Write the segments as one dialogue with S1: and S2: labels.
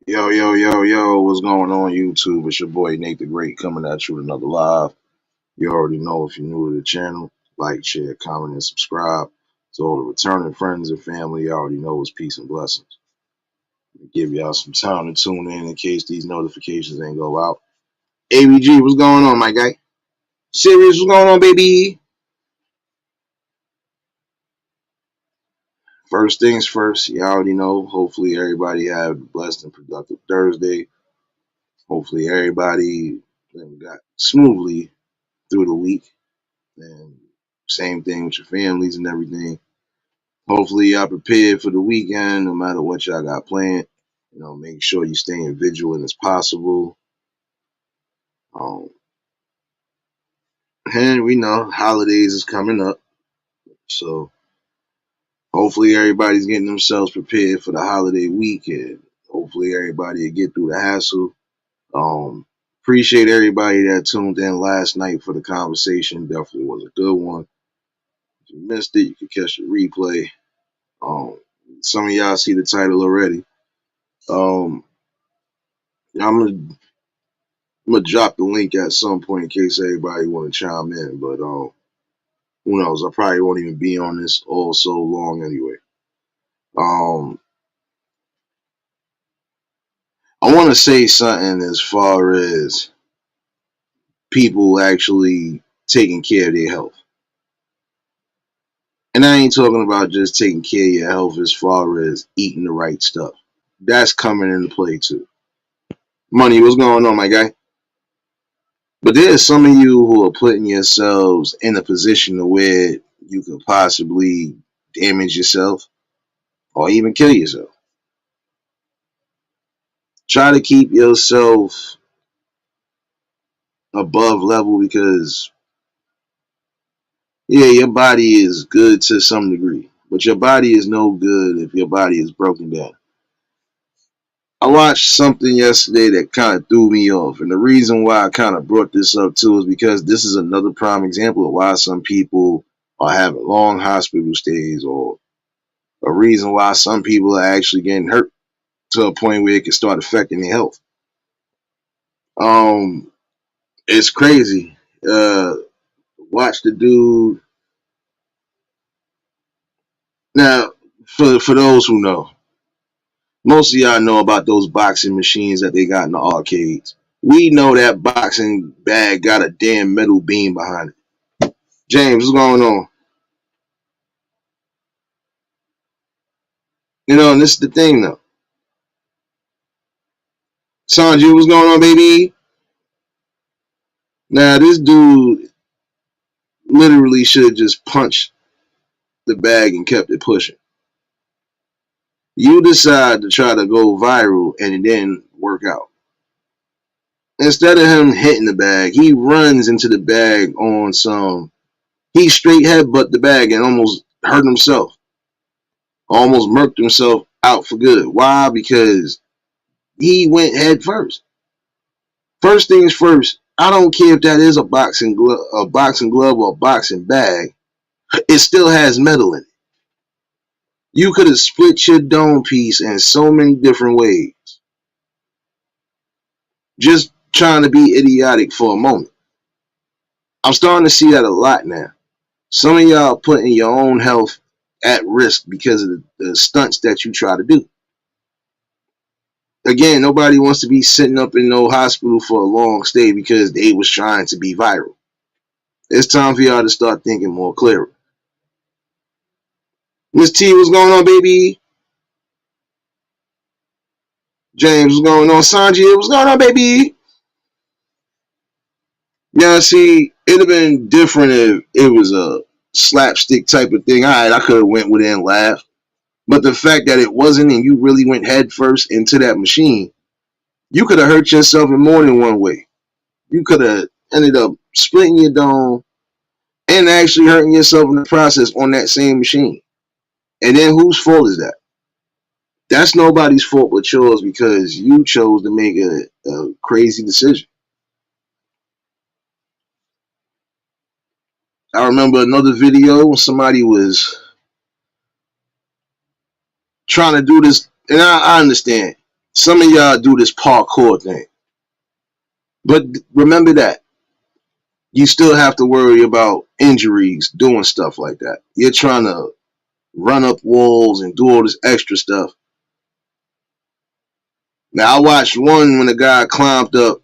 S1: Yo, yo, yo, yo, what's going on YouTube? It's your boy Nate the Great coming at you with another live. You already know if you're new to the channel, like, share, comment, and subscribe. To all the returning friends and family, you already know it's peace and blessings. Give y'all some time to tune in case these notifications ain't go out. ABG, what's going on, my guy? Sirius, what's going on, baby? First things first, you already know. Hopefully everybody have a blessed and productive Thursday. Hopefully everybody got smoothly through the week. And same thing with your families and everything. Hopefully y'all prepared for the weekend, no matter what y'all got planned. Make sure you staying vigilant as possible. Um, and we know holidays is coming up, so hopefully everybody's getting themselves prepared for the holiday weekend. Hopefully everybody will get through the hassle. Um, Appreciate everybody that tuned in last night for the conversation. Definitely was a good one. If you missed it, you can catch the replay. Um, some of y'all see the title already. Um, I'm gonna drop the link at some point in case everybody want to chime in. But who knows? I probably won't even be on this all so long anyway. Um, I want to say something as far as people actually taking care of their health, and I ain't talking about just taking care of your health as far as eating the right stuff. That's coming into play too. Money, what's going on, my guy? But there's some of you who are putting yourselves in a position to where you could possibly damage yourself or even kill yourself. Try to keep yourself above level because, yeah, your body is good to some degree, but your body is no good if your body is broken down. I watched something yesterday that kind of threw me off, and the reason why I kind of brought this up too is because this is another prime example of why some people are having long hospital stays, or a reason why some people are actually getting hurt to a point where it can start affecting their health. Um, it's crazy. Watch the dude. Now, for those who know, most of y'all know about those boxing machines that they got in the arcades. We know that boxing bag got a damn metal beam behind it. James, what's going on? And this is the thing though. Sanji, what's going on, baby? Now, this dude literally should have just punched the bag and kept it pushing. You decide to try to go viral and it didn't work out. Instead of him hitting the bag, he runs into the bag on some. He straight headbutt the bag and almost hurt himself. Almost murked himself out for good. Why? Because he went head first. First things first. I don't care if that is a boxing glove or a boxing bag. It still has metal in it. You could have split your dome piece in so many different ways. Just trying to be idiotic for a moment. I'm starting to see that a lot now. Some of y'all putting your own health at risk because of the stunts that you try to do. Again, nobody wants to be sitting up in no hospital for a long stay because they was trying to be viral. It's time for y'all to start thinking more clearer. Miss T, what's going on, baby? James, what's going on? Sanji, what's going on, baby? Yeah, see, it'd have been different if it was a slapstick type of thing. All right, I could have went with it and laughed. But the fact that it wasn't and you really went head first into that machine, you could have hurt yourself in more than one way. You could have ended up splitting your dome and actually hurting yourself in the process on that same machine. And then whose fault is that? That's nobody's fault but yours because you chose to make a crazy decision. I remember another video when somebody was trying to do this, and I understand. Some of y'all do this parkour thing, but remember that you still have to worry about injuries doing stuff like that. You're trying to run up walls and do all this extra stuff. Now I watched one when a guy climbed up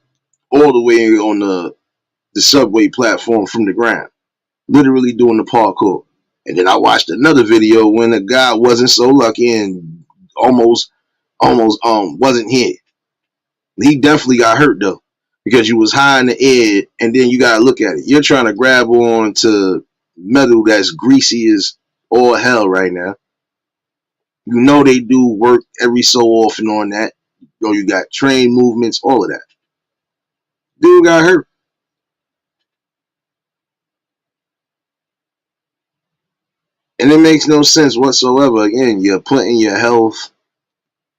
S1: all the way on the subway platform from the ground, literally doing the parkour. And then I watched another video when a guy wasn't so lucky and almost wasn't hit. He definitely got hurt though, because you was high in the air, and then you gotta look at it. You're trying to grab on to metal that's greasy as all hell right now. You know they do work every so often on that. You got train movements, all of that. Dude got hurt. And it makes no sense whatsoever. Again, you're putting your health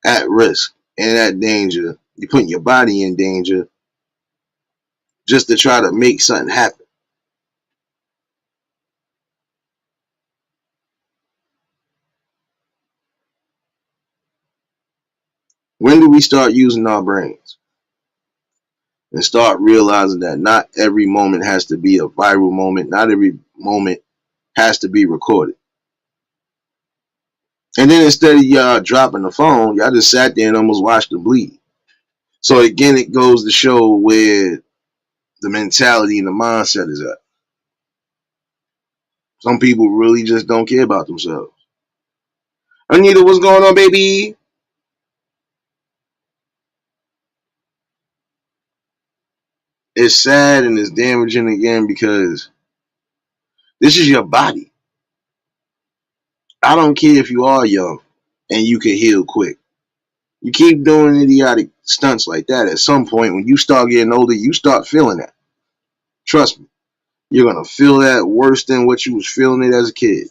S1: at risk and at danger. You're putting your body in danger just to try to make something happen. When do we start using our brains and start realizing that not every moment has to be a viral moment? Not every moment has to be recorded. And then instead of y'all dropping the phone, y'all just sat there and almost watched them bleed. So again, it goes to show where the mentality and the mindset is at. Some people really just don't care about themselves. Anita, what's going on, baby? It's sad and it's damaging again because this is your body. I don't care if you are young and you can heal quick. You keep doing idiotic stunts like that, at some point when you start getting older, you start feeling that. Trust me. You're gonna feel that worse than what you was feeling it as a kid.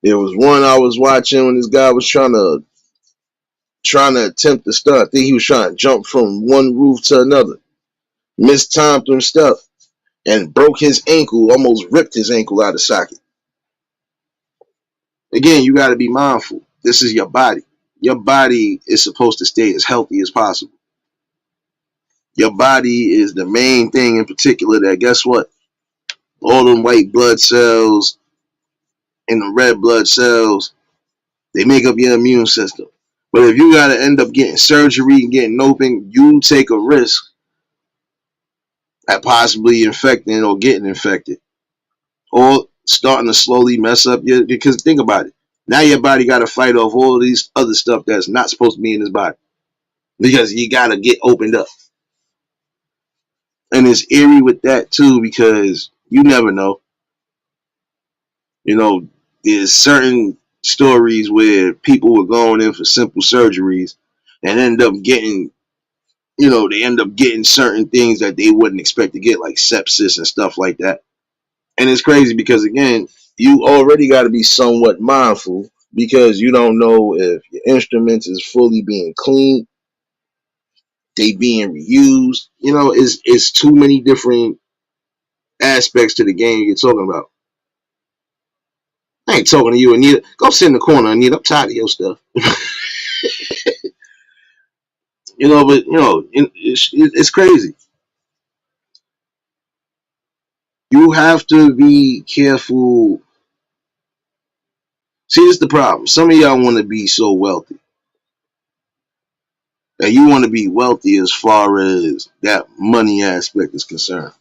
S1: There was one I was watching when this guy was trying to attempt the stunt. I think he was trying to jump from one roof to another. Mistimed some stuff and broke his ankle, almost ripped his ankle out of socket. Again, you got to be mindful. This is your body. Your body is supposed to stay as healthy as possible. Your body is the main thing in particular that, guess what? All them white blood cells and the red blood cells, they make up your immune system. But if you got to end up getting surgery and getting open, you take a risk at possibly infecting or getting infected, or starting to slowly mess up your, because think about it. Now your body got to fight off all of these other stuff that's not supposed to be in his body because you got to get opened up. And it's eerie with that too because you never know. You know, there's certain stories where people were going in for simple surgeries and end up getting, they end up getting certain things that they wouldn't expect to get, like sepsis and stuff like that. And it's crazy because, again, you already got to be somewhat mindful because you don't know if your instruments is fully being cleaned, they being reused. It's too many different aspects to the game you're talking about. I ain't talking to you, Anita. Go sit in the corner, Anita. I'm tired of your stuff. But it's crazy. You have to be careful. See, this is the problem. Some of y'all want to be so wealthy. And you want to be wealthy as far as that money aspect is concerned.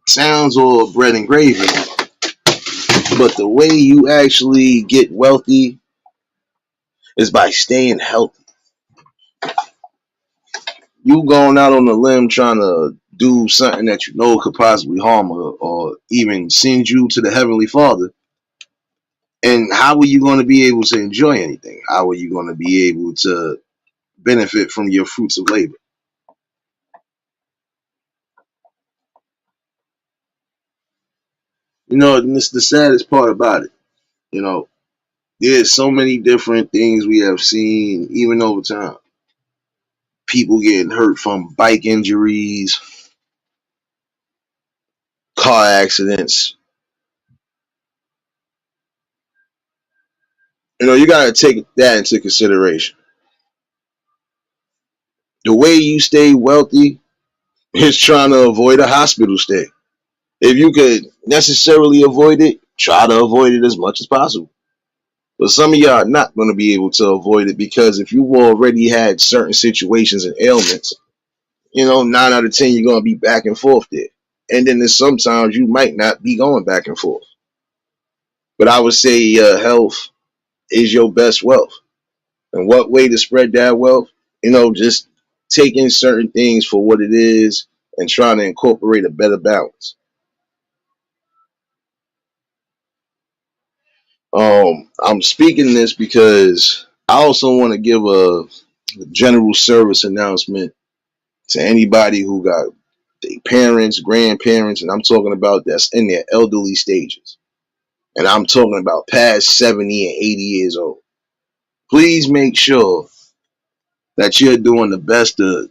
S1: Sounds all bread and gravy, but the way you actually get wealthy is by staying healthy. You going out on a limb trying to do something that you know could possibly harm or even send you to the Heavenly Father. And how are you going to be able to enjoy anything? How are you going to be able to benefit from your fruits of labor? And it's the saddest part about it. You know, there's so many different things we have seen, even over time. People getting hurt from bike injuries, car accidents, You got to take that into consideration. The way you stay wealthy is trying to avoid a hospital stay. If you could necessarily avoid it, try to avoid it as much as possible. But some of y'all are not going to be able to avoid it because if you already had certain situations and ailments, 9 out of 10 you're going to be back and forth there. And then there's sometimes you might not be going back and forth. But I would say health is your best wealth. And what way to spread that wealth? Just taking certain things for what it is and trying to incorporate a better balance. I'm speaking this because I also want to give a general service announcement to anybody who got their parents, grandparents, and I'm talking about that's in their elderly stages. And I'm talking about past 70 and 80 years old. Please make sure that you're doing the best to,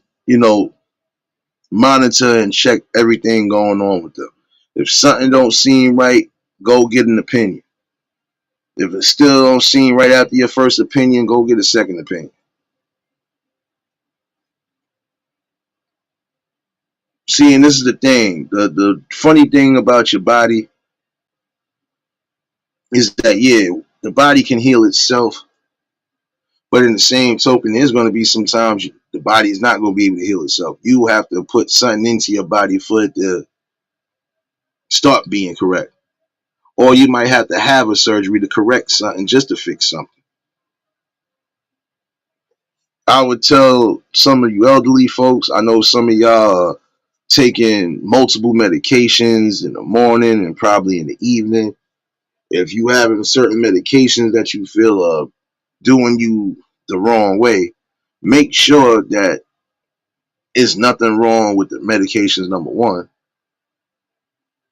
S1: monitor and check everything going on with them. If something don't seem right, go get an opinion. If it still don't seem right after your first opinion, go get a second opinion. See, and this is the thing. The funny thing about your body is that the body can heal itself, but in the same token, there's going to be sometimes the body is not going to be able to heal itself. You have to put something into your body for it to start being correct, or you might have to have a surgery to correct something just to fix something. I would tell some of you elderly folks. I know some of y'all are taking multiple medications in the morning and probably in the evening. If you having certain medications that you feel are doing you the wrong way, make sure that it's nothing wrong with the medications, number one.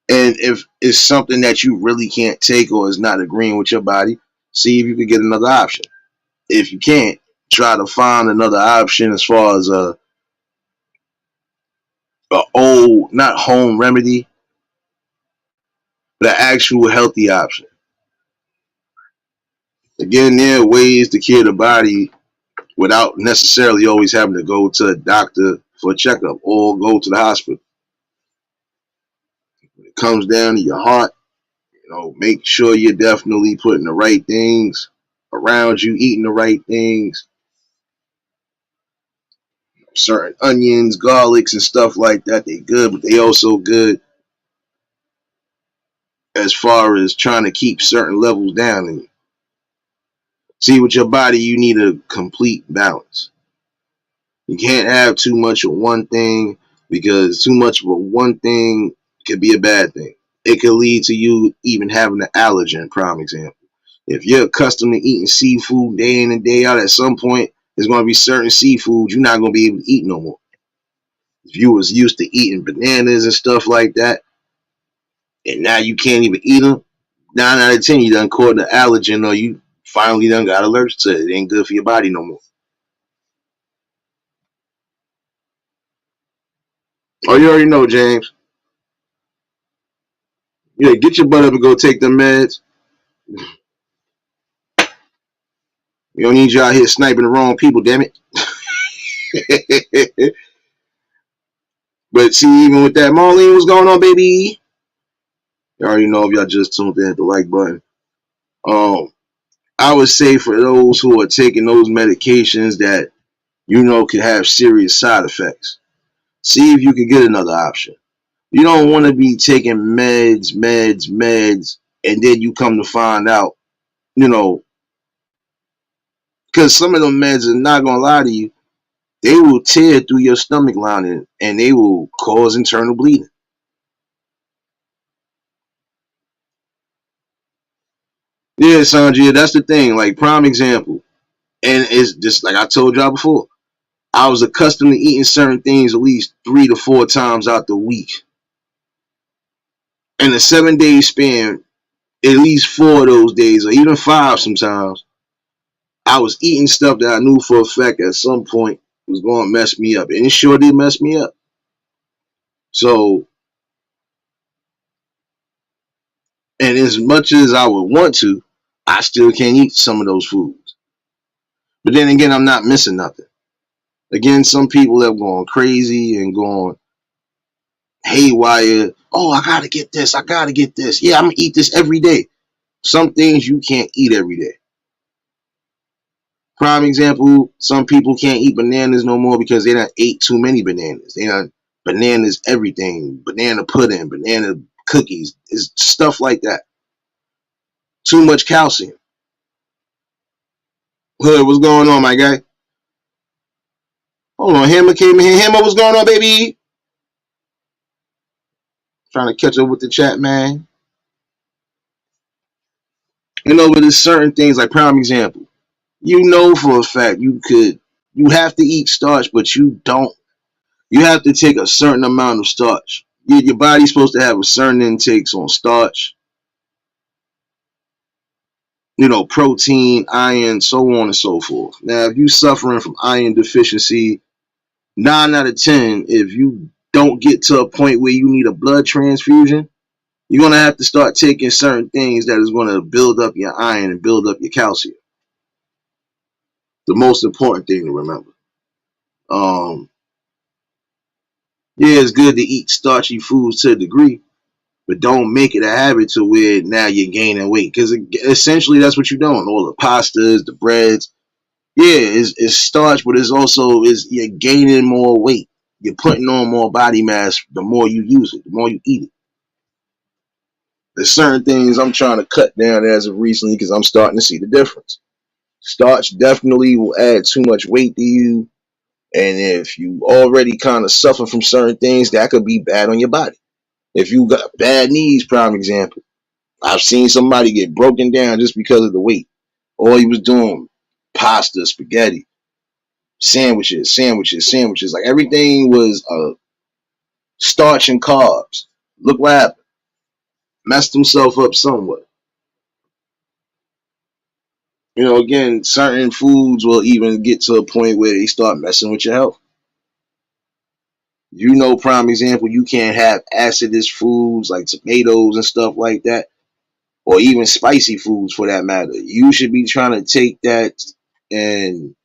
S1: And if it's something that you really can't take or is not agreeing with your body, see if you can get another option. If you can't, try to find another option as far as a old, not home remedy, but an actual healthy option. Again, there are ways to cure the body without necessarily always having to go to a doctor for a checkup or go to the hospital. When it comes down to your heart, make sure you're definitely putting the right things around you, eating the right things, certain onions, garlics, and stuff like that. They good, but they also good as far as trying to keep certain levels down. And see, with your body, you need a complete balance. You can't have too much of one thing because too much of a one thing could be a bad thing. It could lead to you even having an allergen, prime example. If you're accustomed to eating seafood day in and day out, at some point, there's going to be certain seafood you're not going to be able to eat no more. If you was used to eating bananas and stuff like that, and now you can't even eat them, 9 out of 10 you done caught an allergen or you finally done got allergic to it. It ain't good for your body no more. Oh, you already know, James. Yeah, get your butt up and go take them meds. We don't need you out here sniping the wrong people, damn it. But see, even with that, Marlene, what's going on, baby? You already know if y'all just tuned in at the like button. Um, I would say for those who are taking those medications that could have serious side effects, see if you can get another option. You don't want to be taking meds, and then you come to find out, you know, because some of them meds are not gonna lie to you, they will tear through your stomach lining and they will cause internal bleeding. Yeah, Sanjay, that's the thing. Like prime example, and it's just like I told y'all before. I was accustomed to eating certain things at least 3 to 4 times out the week. In a 7 day span, at least 4 of those days, or even 5 sometimes, I was eating stuff that I knew for a fact at some point was going to mess me up. And it sure did mess me up. So, and as much as I would want to, I still can't eat some of those foods. But then again, I'm not missing nothing. Again, some people have gone crazy and gone haywire. Oh, I gotta get this. I gotta get this. Yeah, I'm gonna eat this every day. Some things you can't eat every day. Prime example, some people can't eat bananas no more because they done ate too many bananas. They done bananas everything, banana pudding, banana cookies, is stuff like that. Too much calcium. Hood, what's going on, my guy? Hold on, Hammer came in here. Hammer, what's going on, baby? Trying to catch up with the chat, man. But there's certain things like prime example. You know for a fact you have to eat starch, but you don't. You have to take a certain amount of starch. Your body's supposed to have a certain intakes on starch, protein, iron, so on and so forth. Now, if you're suffering from iron deficiency, 9 out of 10, if you don't get to a point where you need a blood transfusion, you're gonna have to start taking certain things that is gonna build up your iron and build up your calcium. The most important thing to remember. Um, yeah, it's good to eat starchy foods to a degree, but don't make it a habit to where now you're gaining weight. Because essentially that's what you're doing. All the pastas, the breads, yeah, it's starch, but it's also you're gaining more weight. You're putting on more body mass the more you use it, the more you eat it. There's certain things I'm trying to cut down as of recently because I'm starting to see the difference. Starch definitely will add too much weight to you. And if you already kind of suffer from certain things, that could be bad on your body. If you got bad knees, prime example, I've seen somebody get broken down just because of the weight. All he was doing, pasta, spaghetti, sandwiches. Like everything was starch and carbs. Look what happened. Messed himself up somewhat. Again, certain foods will even get to a point where they start messing with your health. Prime example, you can't have acidous foods like tomatoes and stuff like that, or even spicy foods for that matter. You should be trying to take that and,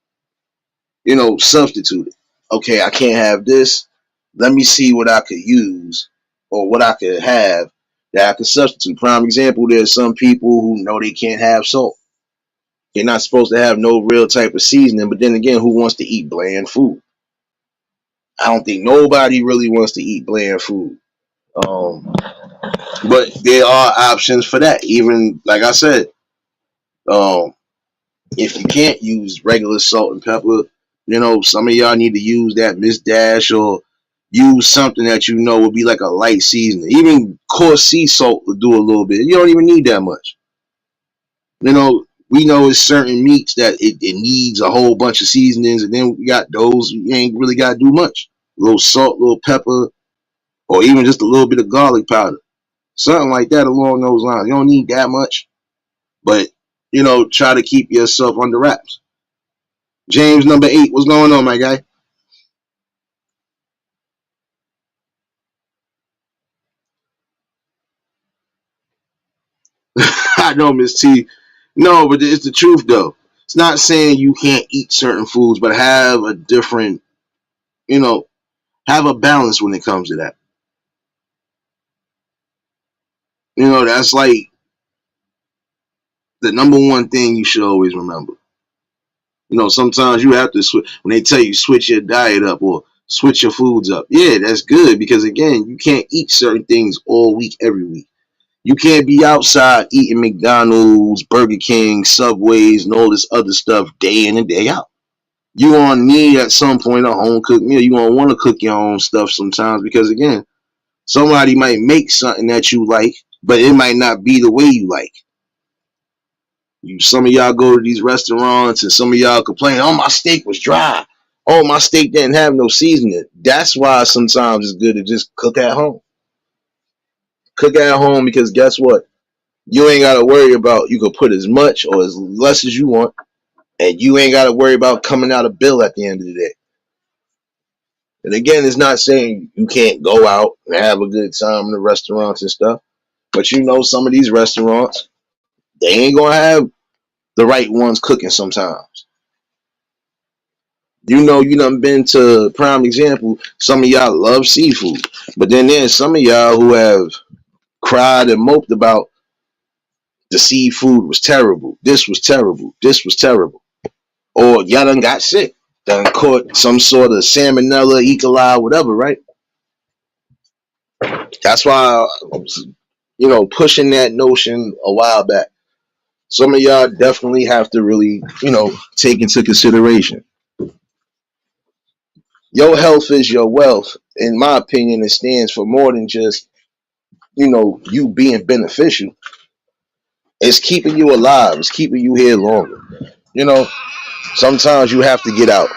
S1: substitute it. Okay, I can't have this. Let me see what I could use or what I could have that I could substitute. Prime example, there's some people who know they can't have salt. They're not supposed to have no real type of seasoning, but then again, who wants to eat bland food? I don't think nobody really wants to eat bland food. But there are options for that. Even like I said, um, if you can't use regular salt and pepper, some of y'all need to use that Miss Dash or use something that will be like a light seasoning. Even coarse sea salt will do a little bit. You don't even need that much. We know it's certain meats that it needs a whole bunch of seasonings, and then we got those you ain't really got to do much. A little salt, a little pepper, or even just a little bit of garlic powder. Something like that along those lines. You don't need that much, but try to keep yourself under wraps. James number 8, what's going on, my guy? I know, Miss T. No, but it's the truth though. It's not saying you can't eat certain foods, but have a different, you know, have a balance when it comes to that. That's like the number one thing you should always remember. Sometimes you have to switch when they tell you switch your diet up or switch your foods up. Yeah, that's good because again, you can't eat certain things all week, every week. You can't be outside eating McDonald's, Burger King, Subways, and all this other stuff day in and day out. You gonna need at some point a home cooked meal. You gonna want to cook your own stuff sometimes because again, somebody might make something that you like, but it might not be the way you like. Some of y'all go to these restaurants and some of y'all complain, "Oh, my steak was dry. Oh, my steak didn't have no seasoning." That's why sometimes it's good to just cook at home. Cook at home because guess what? You ain't got to worry about you can put as much or as less as you want, and you ain't got to worry about coming out a bill at the end of the day. And again, it's not saying you can't go out and have a good time in the restaurants and stuff, but some of these restaurants, They ain't gonna have the right ones cooking sometimes. You done been to prime example. Some of y'all love seafood, but then there's some of y'all who have cried and moped about the seafood was terrible. This was terrible. This was terrible. Or y'all done got sick, done caught some sort of salmonella, E. coli, whatever, right? That's why I was, pushing that notion a while back. Some of y'all definitely have to really, take into consideration. Your health is your wealth. In my opinion, it stands for more than just, you being beneficial. It's keeping you alive. It's keeping you here longer. You know, sometimes you have to get out.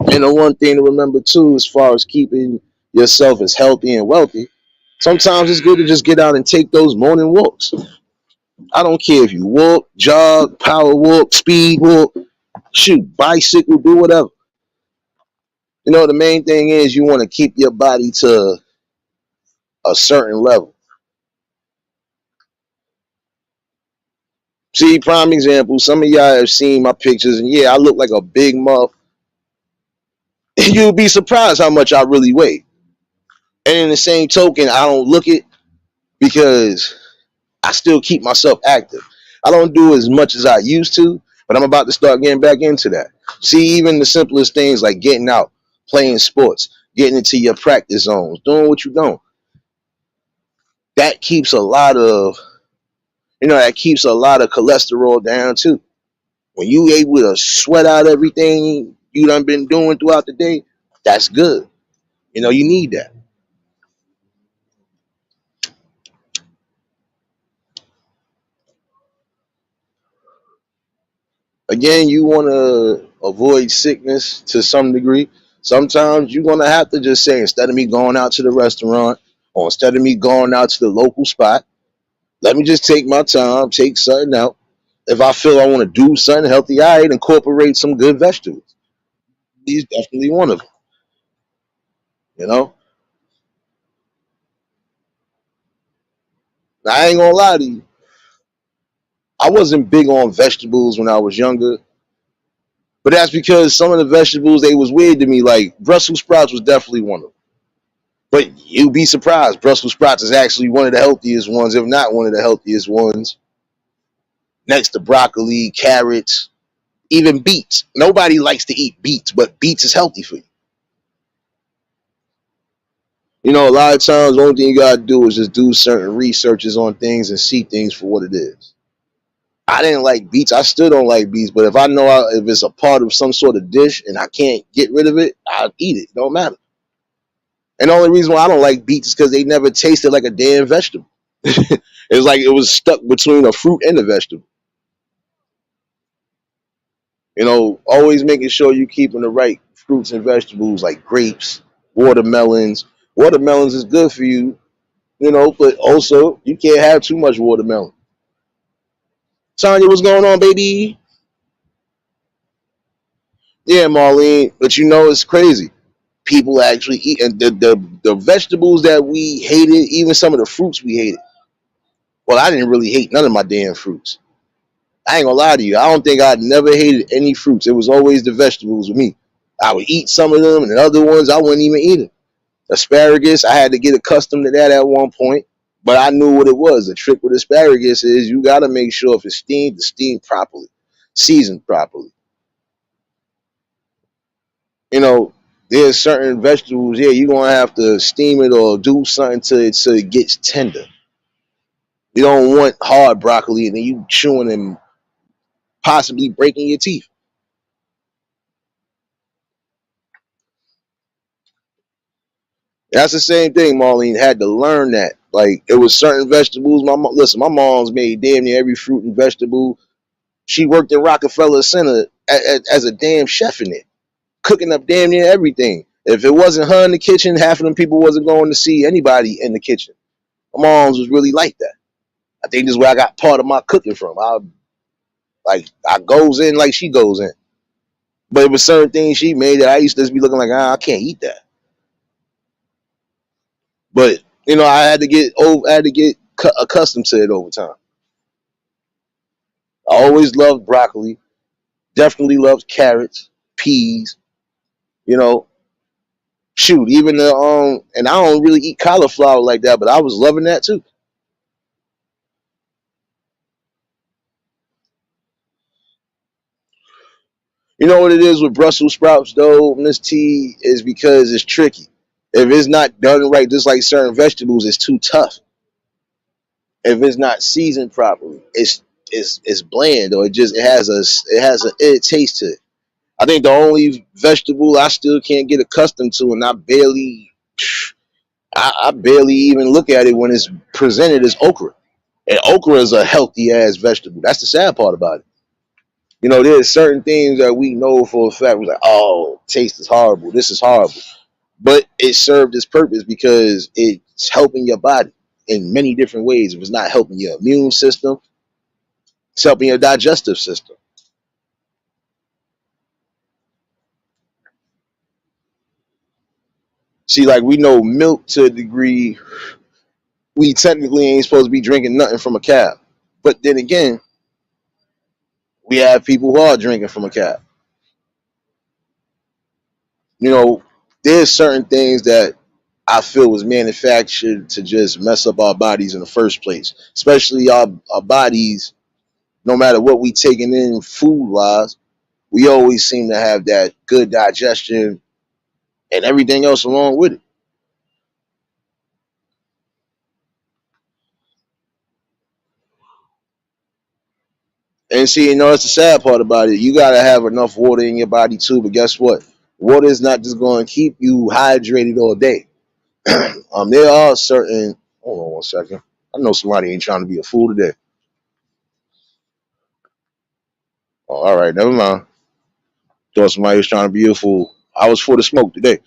S1: And the one thing to remember too, as far as keeping yourself as healthy and wealthy, sometimes it's good to just get out and take those morning walks. I don't care if you walk, jog, power walk, speed walk, shoot, bicycle, do whatever. The main thing is you want to keep your body to a certain level. See, prime example, some of y'all have seen my pictures, and yeah, I look like a big muff. You'll be surprised how much I really weigh. And in the same token, I don't look it because I still keep myself active. I don't do as much as I used to, but I'm about to start getting back into that. See, even the simplest things like getting out, playing sports, getting into your practice zones, doing what you don't. That keeps a lot of, cholesterol down too. When you able to sweat out everything you done been doing throughout the day, that's good. You need that. Again, you want to avoid sickness to some degree. Sometimes you're going to have to just say, instead of me going out to the restaurant or instead of me going out to the local spot, let me just take my time, take something out. If I feel I want to do something healthy, I'd incorporate some good vegetables. He's definitely one of them. You know, now, I ain't gonna lie to you. I wasn't big on vegetables when I was younger, but that's because some of the vegetables they was weird to me. Like Brussels sprouts was definitely one of them. But you'd be surprised. Brussels sprouts is actually one of the healthiest ones, if not one of the healthiest ones. Next to broccoli, carrots, even beets. Nobody likes to eat beets, but beets is healthy for you. A lot of times, the only thing you gotta do is just do certain researches on things and see things for what it is. I didn't like beets. I still don't like beets, but if I know if it's a part of some sort of dish and I can't get rid of it, I'll eat it. Don't matter. And the only reason why I don't like beets is because they never tasted like a damn vegetable. It's like it was stuck between a fruit and a vegetable. Always making sure you keeping the right fruits and vegetables like grapes, watermelons. Watermelons is good for you, but also you can't have too much watermelon. Tanya, what's going on, baby? Yeah, Marlene, but it's crazy. People actually eat and the vegetables that we hated, even some of the fruits we hated. Well, I didn't really hate none of my damn fruits. I ain't gonna lie to you. I don't think I'd never hated any fruits. It was always the vegetables with me. I would eat some of them, and the other ones I wouldn't even eat them. Asparagus, I had to get accustomed to that at one point, but I knew what it was. The trick with asparagus is you got to make sure if it's steamed properly, seasoned properly. You know, there's certain vegetables, yeah, you're gonna have to steam it or do something so it gets tender. You don't want hard broccoli and then you chewing and possibly breaking your teeth. That's the same thing. Marlene had to learn that. Like it was certain vegetables. Listen, my mom's made damn near every fruit and vegetable. She worked in Rockefeller Center as a damn chef in it, cooking up damn near everything. If it wasn't her in the kitchen, half of them people wasn't going to see anybody in the kitchen. My mom's was really like that. I think this is where I got part of my cooking from. I goes in like she goes in. But it was certain things she made that I used to just be looking like, I can't eat that. But I had to get accustomed to it over time. I always loved broccoli. Definitely loved carrots, peas. You know, shoot, even the and I don't really eat cauliflower like that, but I was loving that too. You know what it is with Brussels sprouts though, Miss T, is because it's tricky. If it's not done right, just like certain vegetables, it's too tough. If it's not seasoned properly, it's bland or it has a taste to it. I think the only vegetable I still can't get accustomed to, and I barely even look at it when it's presented as okra. And okra is a healthy ass vegetable. That's the sad part about it. You know, there's certain things that we know for a fact. We're like, oh, taste is horrible. This is horrible. But it served its purpose because it's helping your body in many different ways. If it's not helping your immune system, it's helping your digestive system. See, like we know milk to a degree, we technically ain't supposed to be drinking nothing from a cow. But then again, we have people who are drinking from a cow. You know, there's certain things that I feel was manufactured to just mess up our bodies in the first place, especially our bodies. No matter what we taking in food wise, we always seem to have that good digestion and everything else along with it. And see, you know, that's the sad part about it. You gotta have enough water in your body too. But guess what? Water is not just going to keep you hydrated all day. There are certain. Hold on one second. I know somebody ain't trying to be a fool today. Oh, all right, never mind. Thought somebody was trying to be a fool. I was for the smoke today.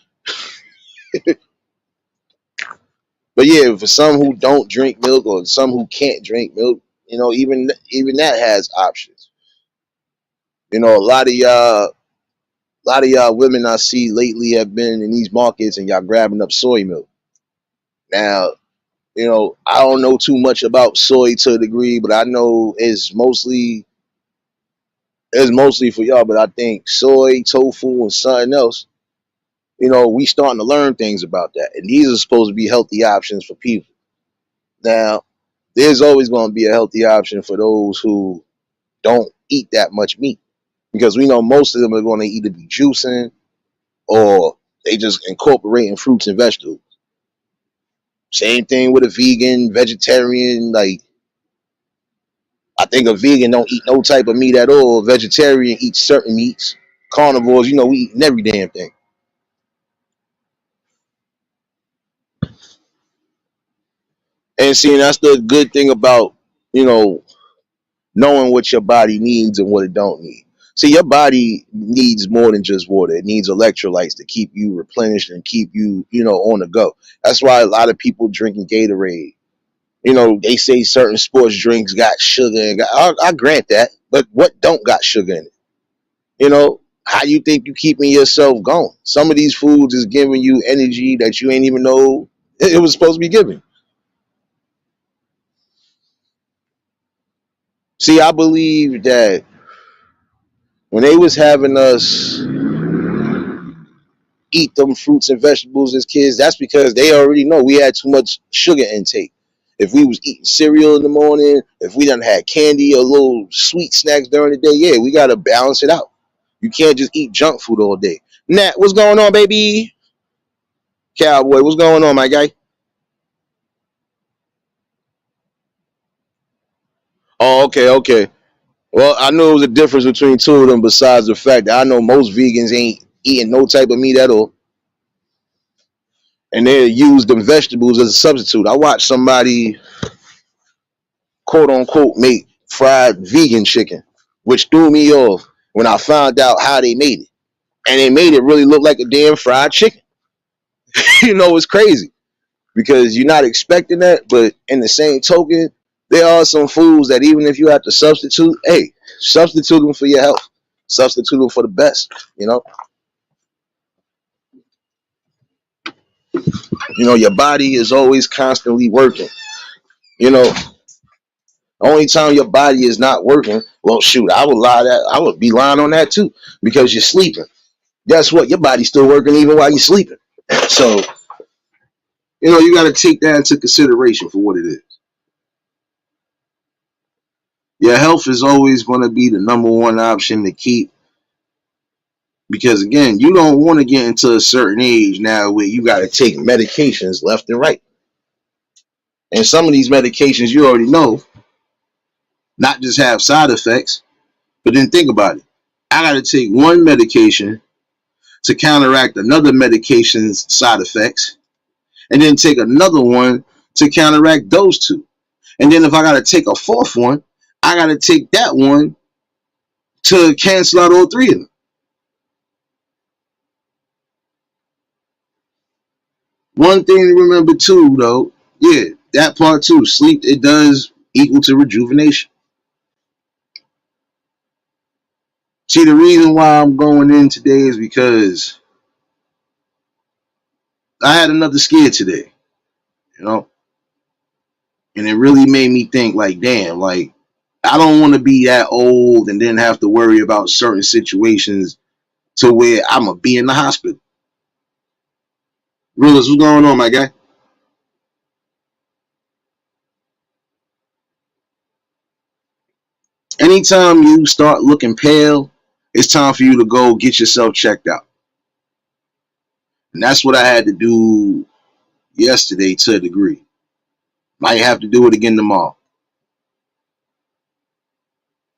S1: But yeah, for some who don't drink milk or some who can't drink milk, you know, even that has options. You know, a lot of y'all women I see lately have been in these markets and y'all grabbing up soy milk. Now, you know, I don't know too much about soy to a degree, but I know it's mostly for y'all. But I think soy, tofu, and something else. You know, we starting to learn things about that, and these are supposed to be healthy options for people. Now, there's always going to be a healthy option for those who don't eat that much meat, because we know most of them are going to either be juicing or they just incorporating fruits and vegetables. Same thing with a vegan, vegetarian. Like I think a vegan don't eat no type of meat at all. A vegetarian eats certain meats. Carnivores, you know, we eating every damn thing. And see, that's the good thing about you know knowing what your body needs and what it don't need. See, your body needs more than just water. It needs electrolytes to keep you replenished and keep you, on the go. That's why a lot of people drinking Gatorade. You know, they say certain sports drinks got sugar and I grant that, but what don't got sugar in it? You know, how you think you keeping yourself going? Some of these foods is giving you energy that you ain't even know it was supposed to be giving. See, I believe that when they was having us eat them fruits and vegetables as kids, that's because they already know we had too much sugar intake. If we was eating cereal in the morning, if we done had candy or little sweet snacks during the day, yeah, we gotta balance it out. You can't just eat junk food all day. Nat, what's going on, baby? Cowboy, what's going on, my guy? Oh, okay, okay. Well, I knew it was a difference between two of them besides the fact that I know most vegans ain't eating no type of meat at all. And they use them vegetables as a substitute. I watched somebody quote unquote make fried vegan chicken, which threw me off when I found out how they made it. And they made it really look like a damn fried chicken. It's crazy because you're not expecting that, but in the same token, there are some foods that even if you have to substitute, hey, substitute them for your health. Substitute them for the best, you know. Your body is always constantly working, you know. The only time your body is not working, well, shoot, I would be lying on that too, because you're sleeping. Guess what? Your body's still working even while you're sleeping. So, you got to take that into consideration for what it is. Your health is always going to be the number one option to keep, because again, you don't want to get into a certain age now where you got to take medications left and right. And some of these medications, you already know, not just have side effects, but then think about it. I got to take one medication to counteract another medication's side effects, and then take another one to counteract those two. And then if I got to take a fourth one, I got to take that one to cancel out all three of them. One thing to remember too, though, yeah, that part too, sleep, it does equal to rejuvenation. See, the reason why I'm going in today is because I had another scare today, you know, and it really made me think, like, damn, like, I don't want to be that old and then have to worry about certain situations to where I'm going to be in the hospital. Rulers, what's going on, my guy? Anytime you start looking pale, it's time for you to go get yourself checked out. And that's what I had to do yesterday to a degree. Might have to do it again tomorrow.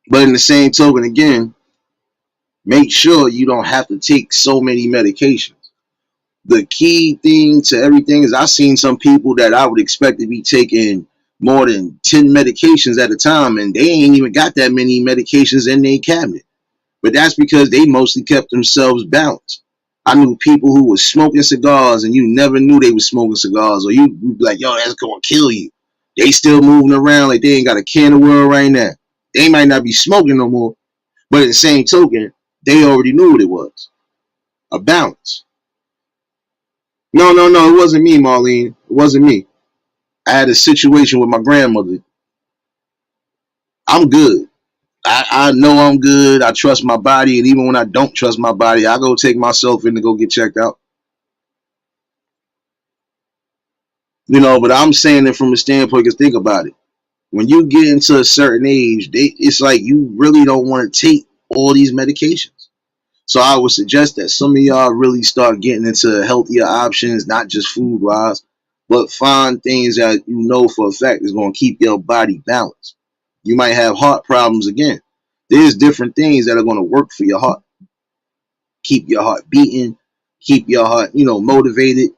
S1: But in the same token, again, make sure you don't have to take so many medications. The key thing to everything is I've seen some people that I would expect to be taking more than 10 medications at a time, and they ain't even got that many medications in their cabinet. But that's because they mostly kept themselves balanced. I knew people who were smoking cigars and you never knew they were smoking cigars, or you'd be like, yo, that's going to kill you. They still moving around like they ain't got a can of world right now. They might not be smoking no more, but at the same token, they already knew what it was. A balance. No, no, no, it wasn't me, Marlene. It wasn't me. I had a situation with my grandmother. I'm good. I know I'm good. I trust my body. And even when I don't trust my body, I go take myself in to go get checked out. But I'm saying it from a standpoint, because think about it. When you get into a certain age, it's like you really don't want to take all these medications. So I would suggest that some of y'all really start getting into healthier options, not just food wise, but find things that you know for a fact is going to keep your body balanced. You might have heart problems again. There's different things that are going to work for your heart. Keep your heart beating, keep your heart, motivated.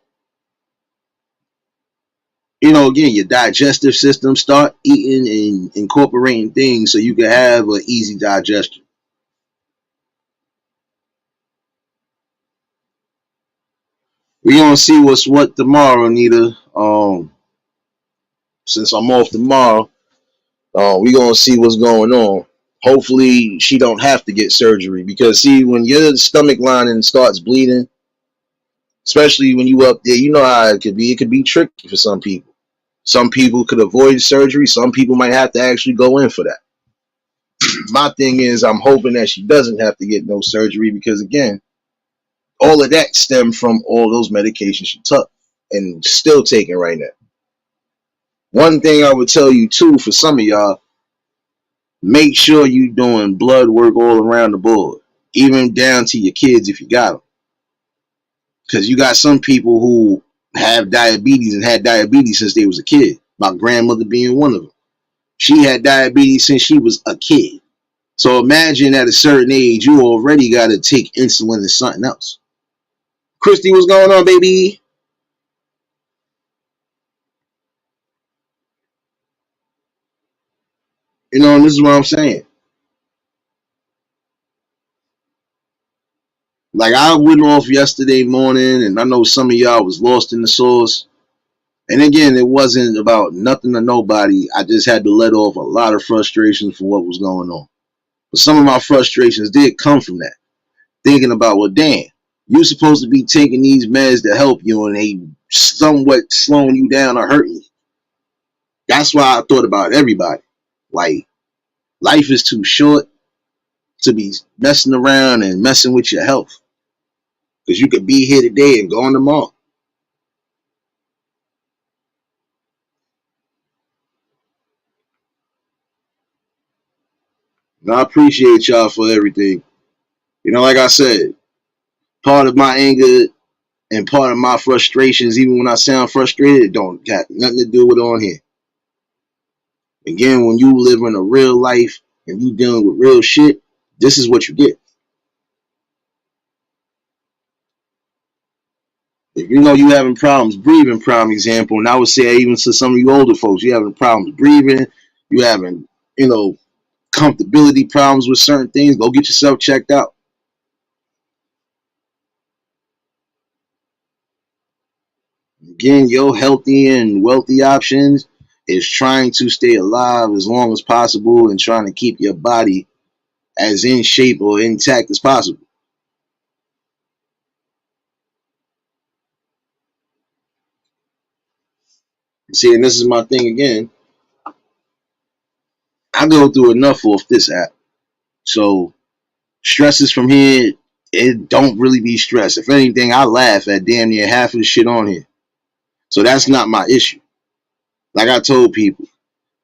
S1: Again, your digestive system, start eating and incorporating things so you can have an easy digestion. We're gonna see what's what tomorrow, Anita. Since I'm off tomorrow, we're gonna see what's going on. Hopefully she don't have to get surgery, because see, when your stomach lining starts bleeding, especially when you up there, you know how it could be tricky for some people. Some people could avoid surgery, some people might have to actually go in for that. My thing is, I'm hoping that she doesn't have to get no surgery, because again, all of that stemmed from all those medications she took and still taking right now. One thing I would tell you too, for some of y'all, make sure you doing blood work all around the board, even down to your kids if you got them. Because you got some people who have diabetes and had diabetes since they was a kid. My grandmother being one of them. She had diabetes since she was a kid. So imagine at a certain age, you already got to take insulin and something else. Christy, what's going on, baby? And this is what I'm saying. Like, I went off yesterday morning, and I know some of y'all was lost in the sauce. And again, it wasn't about nothing or nobody. I just had to let off a lot of frustration for what was going on. But some of my frustrations did come from that. Thinking about, well, damn, you're supposed to be taking these meds to help you, and they somewhat slowing you down or hurting you. That's why I thought about everybody. Like, life is too short to be messing around and messing with your health. Because you could be here today and gone tomorrow. And I appreciate y'all for everything. Like I said, part of my anger and part of my frustrations, even when I sound frustrated, it don't got nothing to do with on here. Again, when you live in a real life and you dealing with real shit, this is what you get. If you know you having problems breathing, prime example, and I would say even to some of you older folks, you having problems breathing, you having, comfortability problems with certain things, go get yourself checked out. Again, your healthy and wealthy options is trying to stay alive as long as possible and trying to keep your body as in shape or intact as possible. See, and this is my thing again. I go through enough off this app. So stresses from here, it don't really be stress. If anything, I laugh at damn near half of the shit on here. So that's not my issue. Like I told people,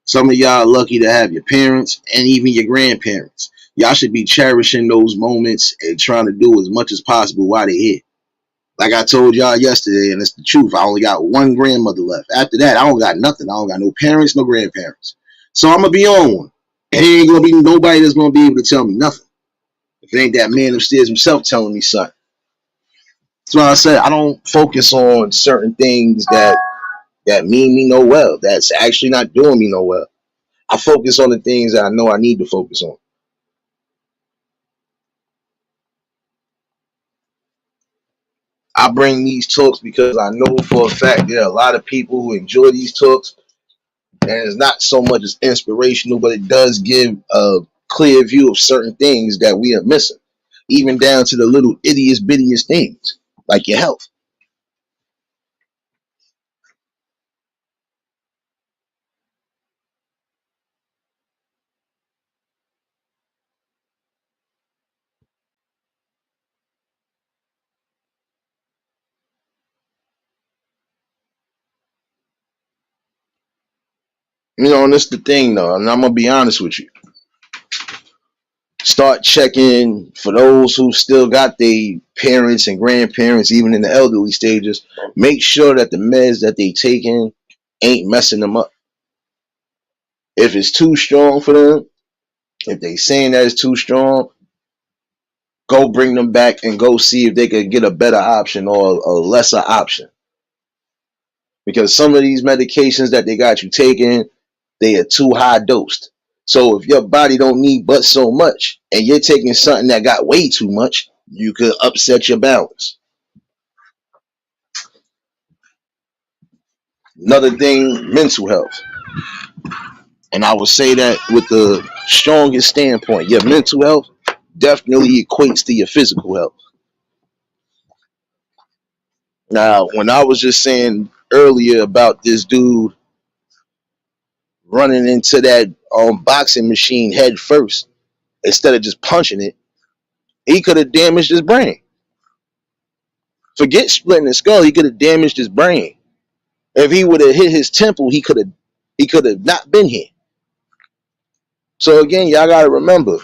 S1: some of y'all are lucky to have your parents and even your grandparents. Y'all should be cherishing those moments and trying to do as much as possible while they're here. Like I told y'all yesterday, and it's the truth, I only got one grandmother left. After that, I don't got nothing. I don't got no parents, no grandparents. So I'm going to be on one. And there ain't going to be nobody that's going to be able to tell me nothing. If it ain't that man upstairs himself telling me something. That's why I said I don't focus on certain things that mean me no well. That's actually not doing me no well. I focus on the things that I know I need to focus on. I bring these talks because I know for a fact there are a lot of people who enjoy these talks, and it's not so much as inspirational, but it does give a clear view of certain things that we are missing, even down to the little ittiest bittiest things like your health. And that's the thing though, and I'm gonna be honest with you. Start checking for those who still got their parents and grandparents, even in the elderly stages. Make sure that the meds that they taking ain't messing them up. If it's too strong for them, if they saying that it's too strong, go bring them back and go see if they could get a better option or a lesser option. Because some of these medications that they got you taking, they are too high dosed. So if your body don't need but so much and you're taking something that got way too much, you could upset your balance. Another thing, mental health. And I would say that with the strongest standpoint, your mental health definitely equates to your physical health. Now, when I was just saying earlier about this dude running into that boxing machine head first instead of just punching it, he could have damaged his brain. Forget splitting his skull, he could have damaged his brain. If he would have hit his temple, he could have not been here. So again, y'all gotta remember,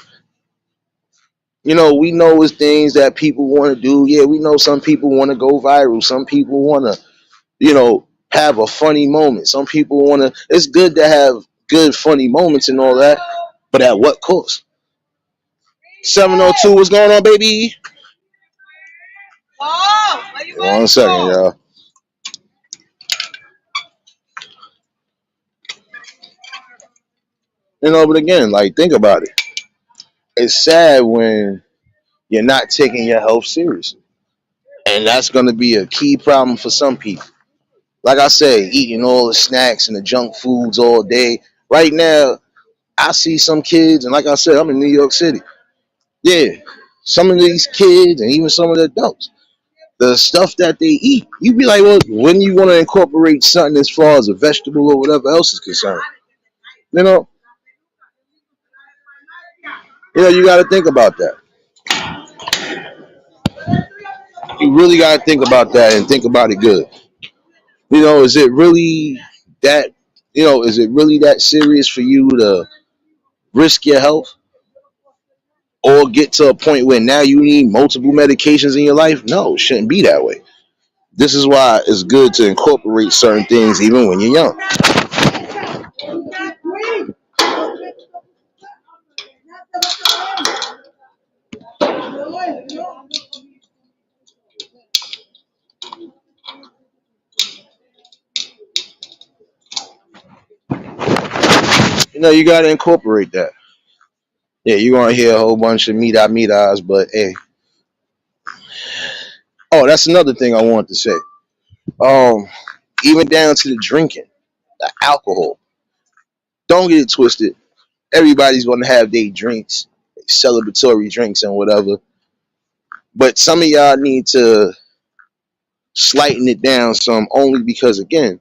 S1: we know it's things that people want to do. Yeah, we know some people want to go viral. Some people want to, have a funny moment. Some people want to. It's good to have good, funny moments and all that, but at what cost? 702, what's going on, baby? One second, y'all. But again, like, think about it. It's sad when you're not taking your health seriously. And that's going to be a key problem for some people. Like I say, eating all the snacks and the junk foods all day. Right now, I see some kids, and like I said, I'm in New York City. Yeah, some of these kids and even some of the adults, the stuff that they eat, you be like, well, when you want to incorporate something as far as a vegetable or whatever else is concerned, you know? You got to think about that. You really got to think about that and think about it good. Is it really that, is it really that serious for you to risk your health or get to a point where now you need multiple medications in your life? No, it shouldn't be that way. This is why it's good to incorporate certain things even when you're young. You got to incorporate that. Yeah, you're going to hear a whole bunch of meet-eyes, but hey. Oh, that's another thing I wanted to say. Um, Even down to the drinking, the alcohol. Don't get it twisted. Everybody's going to have their drinks, celebratory drinks and whatever. But some of y'all need to slighten it down some, only because again,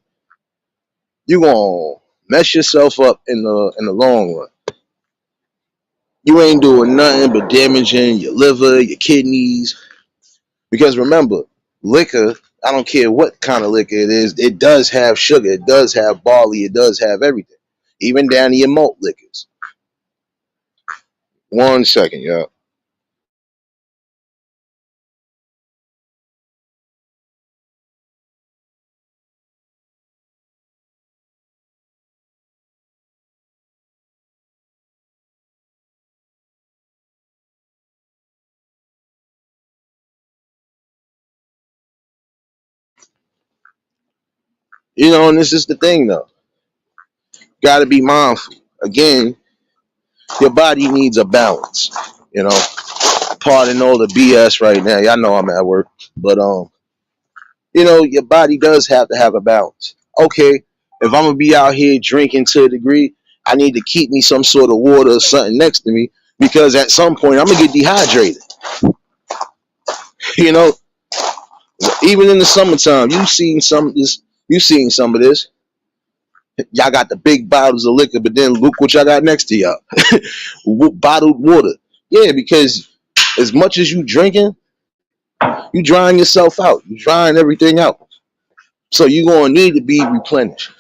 S1: you're gonna mess yourself up in the long run. You ain't doing nothing but damaging your liver, your kidneys. Because remember, liquor, I don't care what kind of liquor it is, it does have sugar, it does have barley, it does have everything. Even down to your malt liquors. 1 second, y'all. And this is the thing though. Gotta be mindful. Again, your body needs a balance. You know, pardon all the BS right now. Y'all know I'm at work. But your body does have to have a balance. Okay, if I'm gonna be out here drinking to a degree, I need to keep me some sort of water or something next to me because at some point I'm gonna get dehydrated. You know, even in the summertime, you seen some of this. Y'all got the big bottles of liquor, but then look what y'all got next to y'all. Bottled water. Yeah, because as much as you drinking, you drying yourself out. You drying everything out. So you're gonna need to be replenished.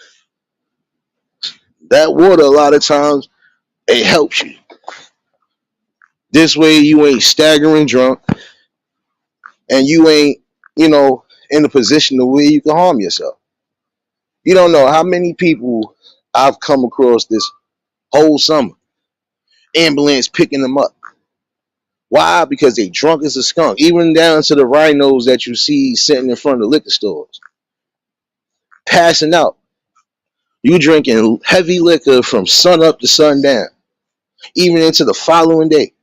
S1: That water a lot of times it helps you. This way you ain't staggering drunk and you ain't, in a position to where you can harm yourself. You don't know how many people I've come across this whole summer. Ambulance picking them up. Why? Because they drunk as a skunk. Even down to the rhinos that you see sitting in front of liquor stores. Passing out. You drinking heavy liquor from sun up to sundown. Even into the following day.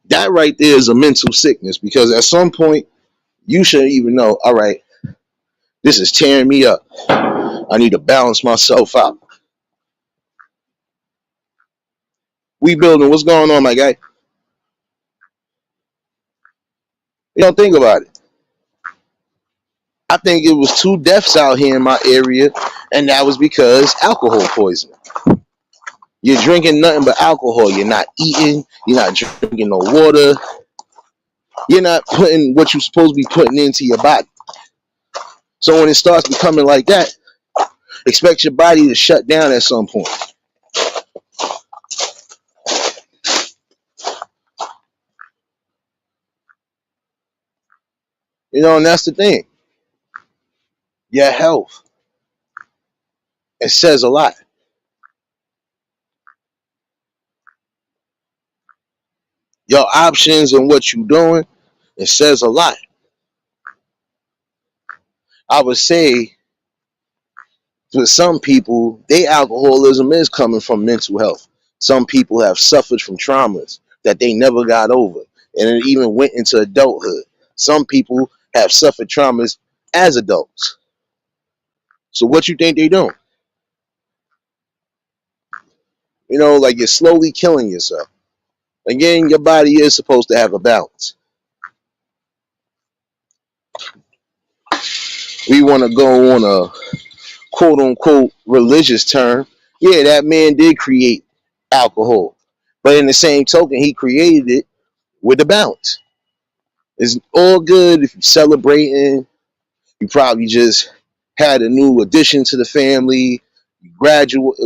S1: That right there is a mental sickness because at some point you shouldn't even know, all right, this is tearing me up. I need to balance myself out. We building, what's going on, my guy? You don't think about it. I think it was 2 deaths out here in my area, and that was because alcohol poisoning. You're drinking nothing but alcohol. You're not eating. You're not drinking no water. You're not putting what you're supposed to be putting into your body. So when it starts becoming like that, expect your body to shut down at some point. And that's the thing. Your health, it says a lot. Your options and what you're doing, it says a lot. I would say for some people, their alcoholism is coming from mental health. Some people have suffered from traumas that they never got over, and it even went into adulthood. Some people have suffered traumas as adults. So what you think they doing? Like you're slowly killing yourself. Again, your body is supposed to have a balance. We want to go on a quote unquote religious term. Yeah, that man did create alcohol. But in the same token, he created it with a balance. It's all good if you're celebrating. You probably just had a new addition to the family. You graduate,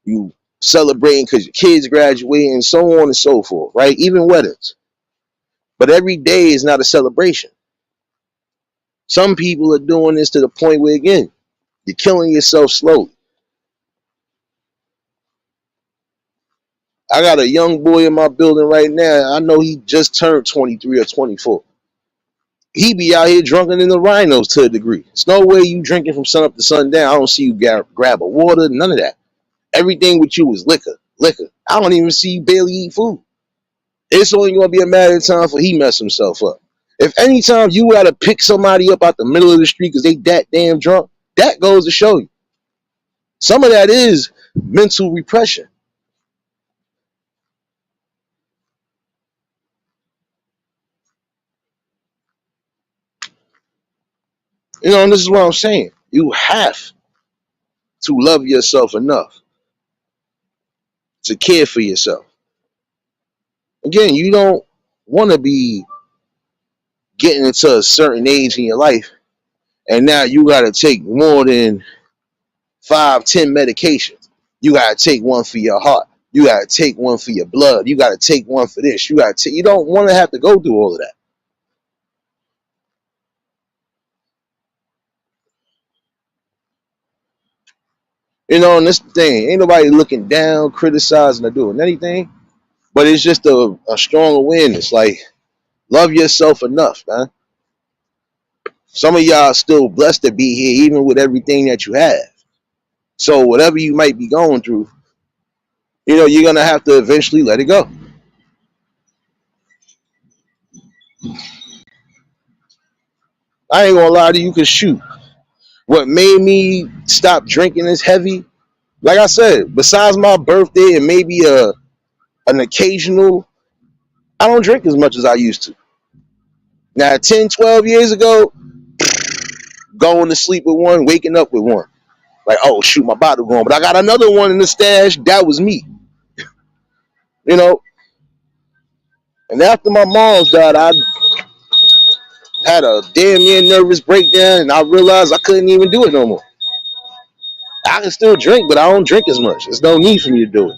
S1: you celebrating because your kids graduating, and so on and so forth, right? Even weddings. But every day is not a celebration. Some people are doing this to the point where, again, you're killing yourself slowly. I got a young boy in my building right now. I know he just turned 23 or 24. He be out here drunker than the rhinos to a degree. There's no way you drinking from sun up to sundown. I don't see you grab a water, none of that. Everything with you is liquor, liquor. I don't even see you barely eat food. It's only going to be a matter of time for he mess himself up. If anytime you got to pick somebody up out the middle of the street because they that damn drunk, that goes to show you. Some of that is mental repression. And this is what I'm saying. You have to love yourself enough to care for yourself. Again, you don't want to be getting into a certain age in your life and now you got to take more than 5, 10 medications. You got to take one for your heart. You got to take one for your blood. You got to take one for this. You don't want to have to go through all of that. And this thing, ain't nobody looking down, criticizing, or doing anything. But it's just a strong awareness. Like, love yourself enough, man. Some of y'all still blessed to be here, even with everything that you have. So whatever you might be going through, you're gonna have to eventually let it go. I ain't gonna lie to you, cause shoot, what made me stop drinking is heavy. Like I said, besides my birthday and maybe an occasional, I don't drink as much as I used to. Now, 10, 12 years ago, going to sleep with one, waking up with one. Like, oh, shoot, my bottle gone. But I got another one in the stash. That was me. You know? And after my mom's died, I had a damn near nervous breakdown, and I realized I couldn't even do it no more. I can still drink, but I don't drink as much. There's no need for me to do it.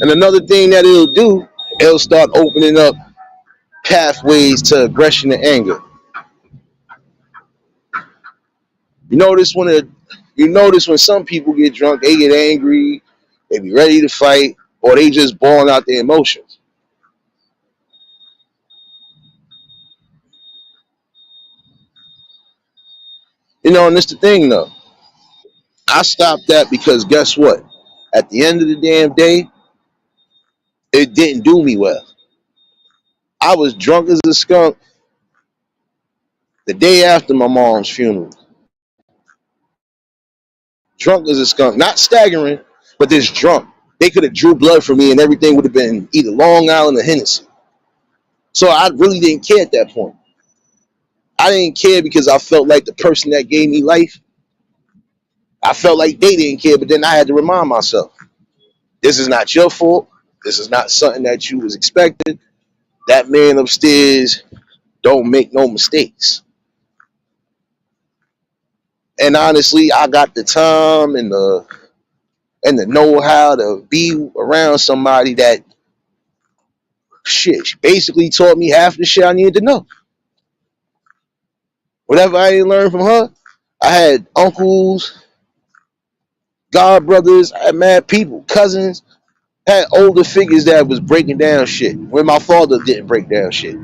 S1: And another thing that it'll start opening up pathways to aggression and anger. You notice when some people get drunk, they get angry, they be ready to fight, or they just bawling out their emotions. And that's the thing though. I stopped that because guess what? At the end of the damn day, it didn't do me well. I was drunk as a skunk the day after my mom's funeral. Drunk as a skunk, not staggering, but just drunk. They could have drew blood from me and everything would have been either Long Island or Hennessy. So I really didn't care at that point. I didn't care because I felt like the person that gave me life, I felt like they didn't care, but then I had to remind myself, this is not your fault. This is not something that you was expecting. That man upstairs don't make no mistakes. And honestly, I got the time and the know-how to be around somebody that shit basically taught me half the shit I needed to know. Whatever I didn't learn from her, I had uncles, god brothers, I had mad people, cousins, had older figures that was breaking down shit when my father didn't break down shit.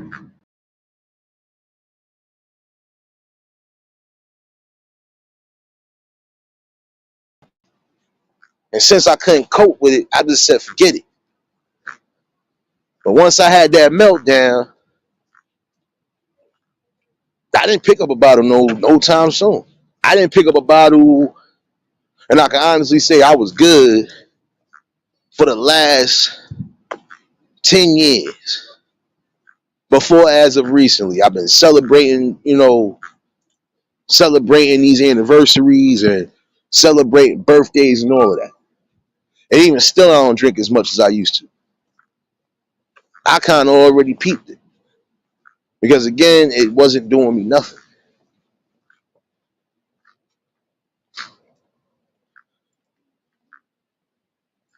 S1: And since I couldn't cope with it, I just said forget it. But once I had that meltdown, I didn't pick up a bottle no time soon. I didn't pick up a bottle, and I can honestly say I was good for the last 10 years. Before, as of recently, I've been celebrating these anniversaries and celebrating birthdays and all of that. And even still, I don't drink as much as I used to. I kind of already peeped it because again, it wasn't doing me nothing.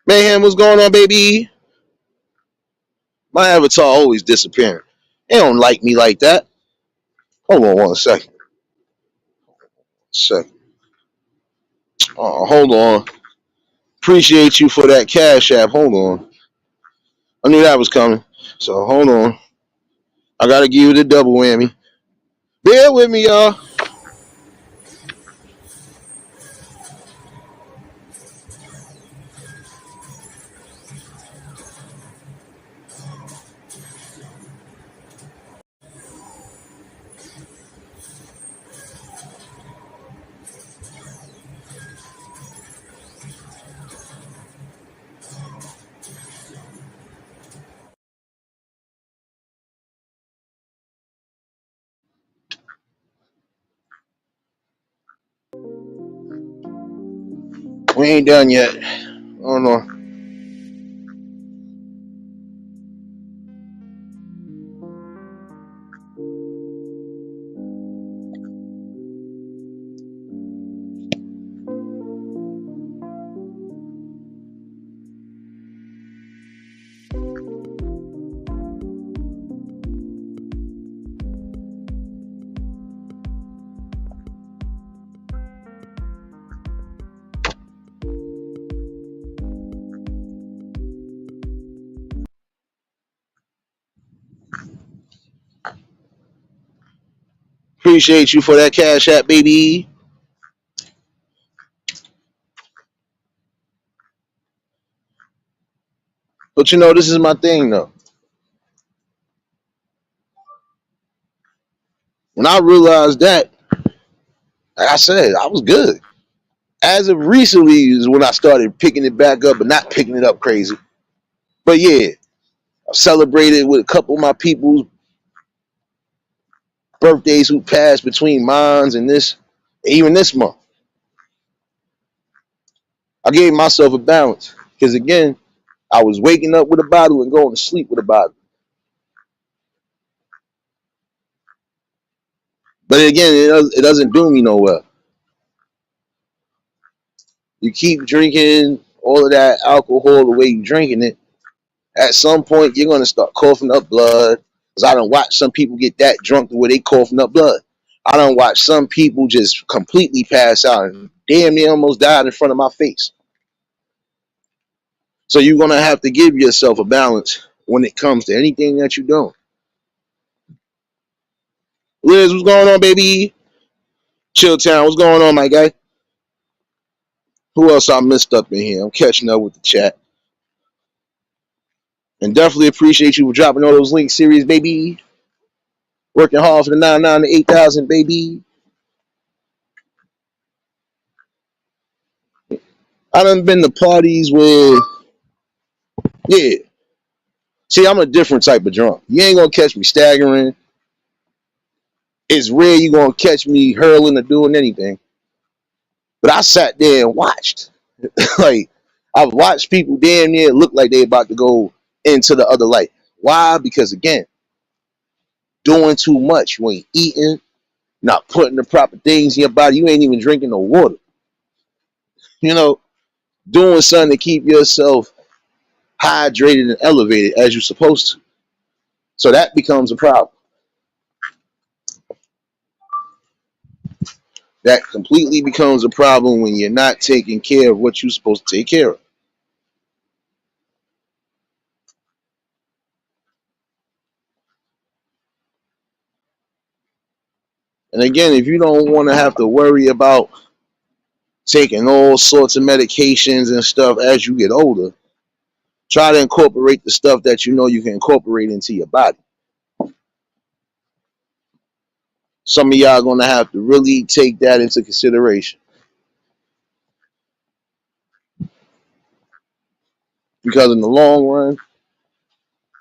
S1: Mayhem, what's going on, baby? My avatar always disappearing. They don't like me like that. Hold on one second. Second. Oh, hold on. Appreciate you for that cash app. Hold on. I knew that was coming. So hold on. I gotta give you the double whammy. Bear with me, y'all. We ain't done yet. Hold on. Appreciate you for that cash app, baby. But you know, this is my thing though. When I realized that, like I said, I was good. As of recently is when I started picking it back up, but not picking it up crazy. But yeah, I celebrated with a couple of my people's birthdays who passed between mines and this, even this month. I gave myself a balance because again, I was waking up with a bottle and going to sleep with a bottle. But again, it doesn't do me no well. You keep drinking all of that alcohol the way you drinking it. At some point, you're gonna start coughing up blood. Cause I don't watch some people get that drunk the way they coughing up blood. I don't watch some people just completely pass out and damn near almost died in front of my face. So you're gonna have to give yourself a balance when it comes to anything that you're doing. Liz, what's going on, baby? Chill Town, what's going on, my guy? Who else I missed up in here? I'm catching up with the chat. And definitely appreciate you for dropping all those links series, baby. Working hard for the 99 to 8,000, baby. I done been to parties where, yeah. See, I'm a different type of drunk. You ain't gonna catch me staggering. It's rare you gonna catch me hurling or doing anything. But I sat there and watched. Like, I've watched people damn near look like they about to go into the other light. Why? Because again, doing too much. You ain't eating, not putting the proper things in your body. You ain't even drinking no water. You know, doing something to keep yourself hydrated and elevated as you're supposed to. So that becomes a problem. That completely becomes a problem when you're not taking care of what you're supposed to take care of. And again, if you don't want to have to worry about taking all sorts of medications and stuff as you get older, try to incorporate the stuff that you know you can incorporate into your body. Some of y'all are going to have to really take that into consideration. Because in the long run,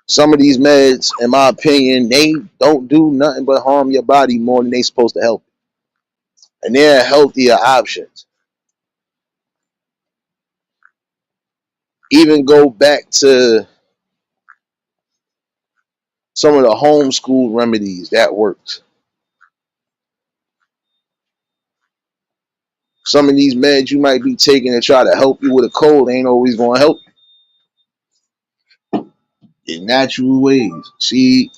S1: some of these meds, in my opinion, they don't do nothing but harm your body more than they supposed to help. And there are healthier options. Even go back to some of the homeschool remedies that worked. Some of these meds you might be taking to try to help you with a cold ain't always going to help you in natural ways. See,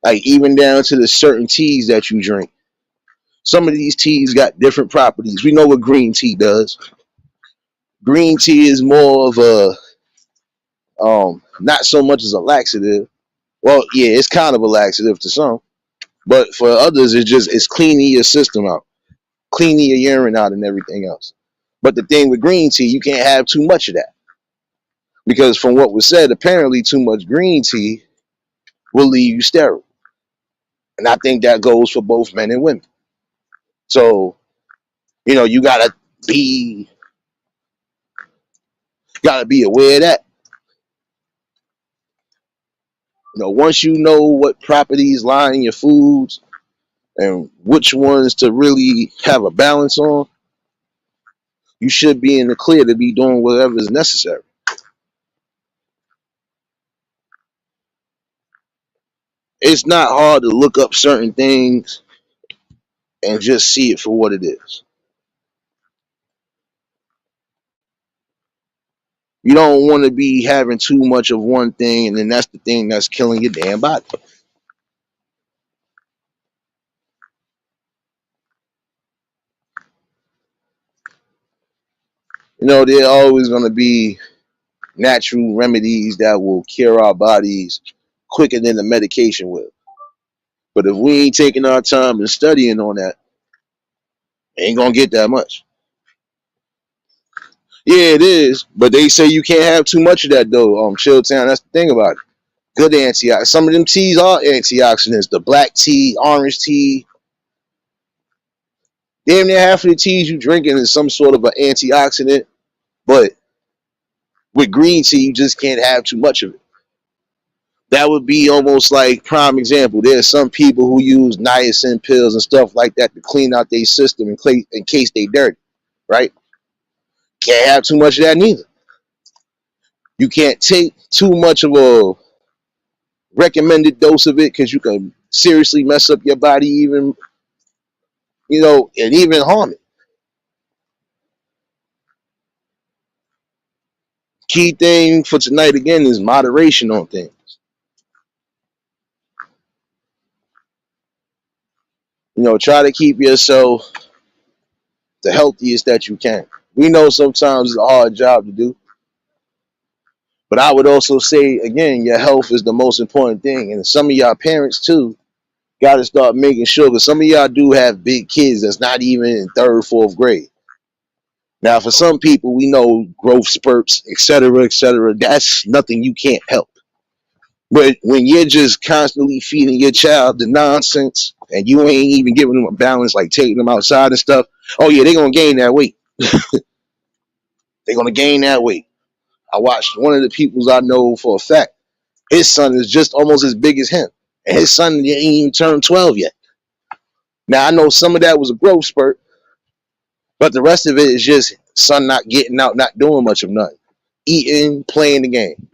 S1: like even down to the certain teas that you drink. Some of these teas got different properties. We know what green tea does. Green tea is more of a not so much as a laxative. Well, yeah, it's kind of a laxative to some, but for others, it's cleaning your system out, cleaning your urine out, and everything else. But the thing with green tea, you can't have too much of that because, from what was said, apparently too much green tea will leave you sterile, and I think that goes for both men and women. So you be gotta be aware of that. Once you know what properties lie in your foods and which ones to really have a balance on, you should be in the clear to be doing whatever is necessary. It's not hard to look up certain things and just see it for what it is. You don't want to be having too much of one thing, and then that's the thing that's killing your damn body. There are always going to be natural remedies that will cure our bodies quicker than the medication will. But if we ain't taking our time and studying on that, ain't gonna get that much. Yeah, it is, but they say you can't have too much of that though. Chilltown, that's the thing about it. Good antioxidants. Some of them teas are antioxidants. The black tea, orange tea, damn near half of the teas you drinking is some sort of an antioxidant. But with green tea, you just can't have too much of it. That would be almost like prime example. There's some people who use niacin pills and stuff like that to clean out their system in case they dirty, right? Can't have too much of that neither. You can't take too much of a recommended dose of it because you can seriously mess up your body, even and even harm it. Key thing for tonight again is moderation on things. Try to keep yourself the healthiest that you can. We know sometimes it's a hard job to do, but I would also say again, your health is the most important thing, and some of y'all parents too got to start making sure because some of y'all do have big kids that's not even in third, fourth grade. Now, for some people, we know growth spurts, etc., etc. That's nothing you can't help. But when you're just constantly feeding your child the nonsense and you ain't even giving them a balance, like taking them outside and stuff, oh yeah, they're gonna gain that weight. They're gonna gain that weight. I watched one of the peoples I know for a fact. His son is just almost as big as him, and his son ain't even turned 12 yet. Now I know some of that was a growth spurt, but the rest of it is just son not getting out, not doing much of nothing, eating, playing the game.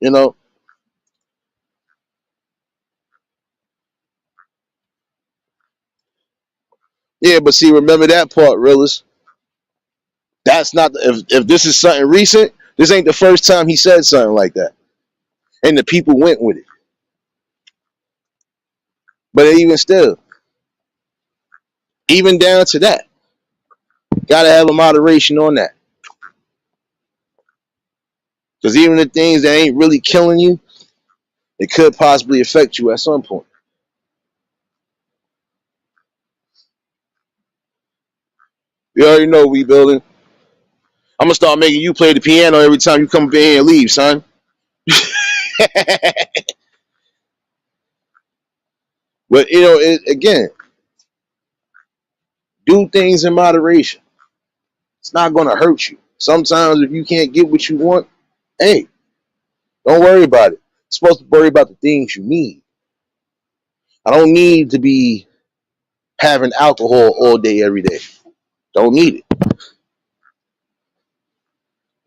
S1: You know, yeah. But see, remember that part, realist. That's not if this is something recent. This ain't the first time he said something like that, and the people went with it. But even still, even down to that, gotta have a moderation on that. Because even the things that ain't really killing you, it could possibly affect you at some point. You already know we building. I'm gonna start making you play the piano every time you come up in here and leave, son. But again, do things in moderation. It's not gonna hurt you. Sometimes if you can't get what you want, hey, don't worry about it. You're supposed to worry about the things you need. I don't need to be having alcohol all day every day. Don't need it.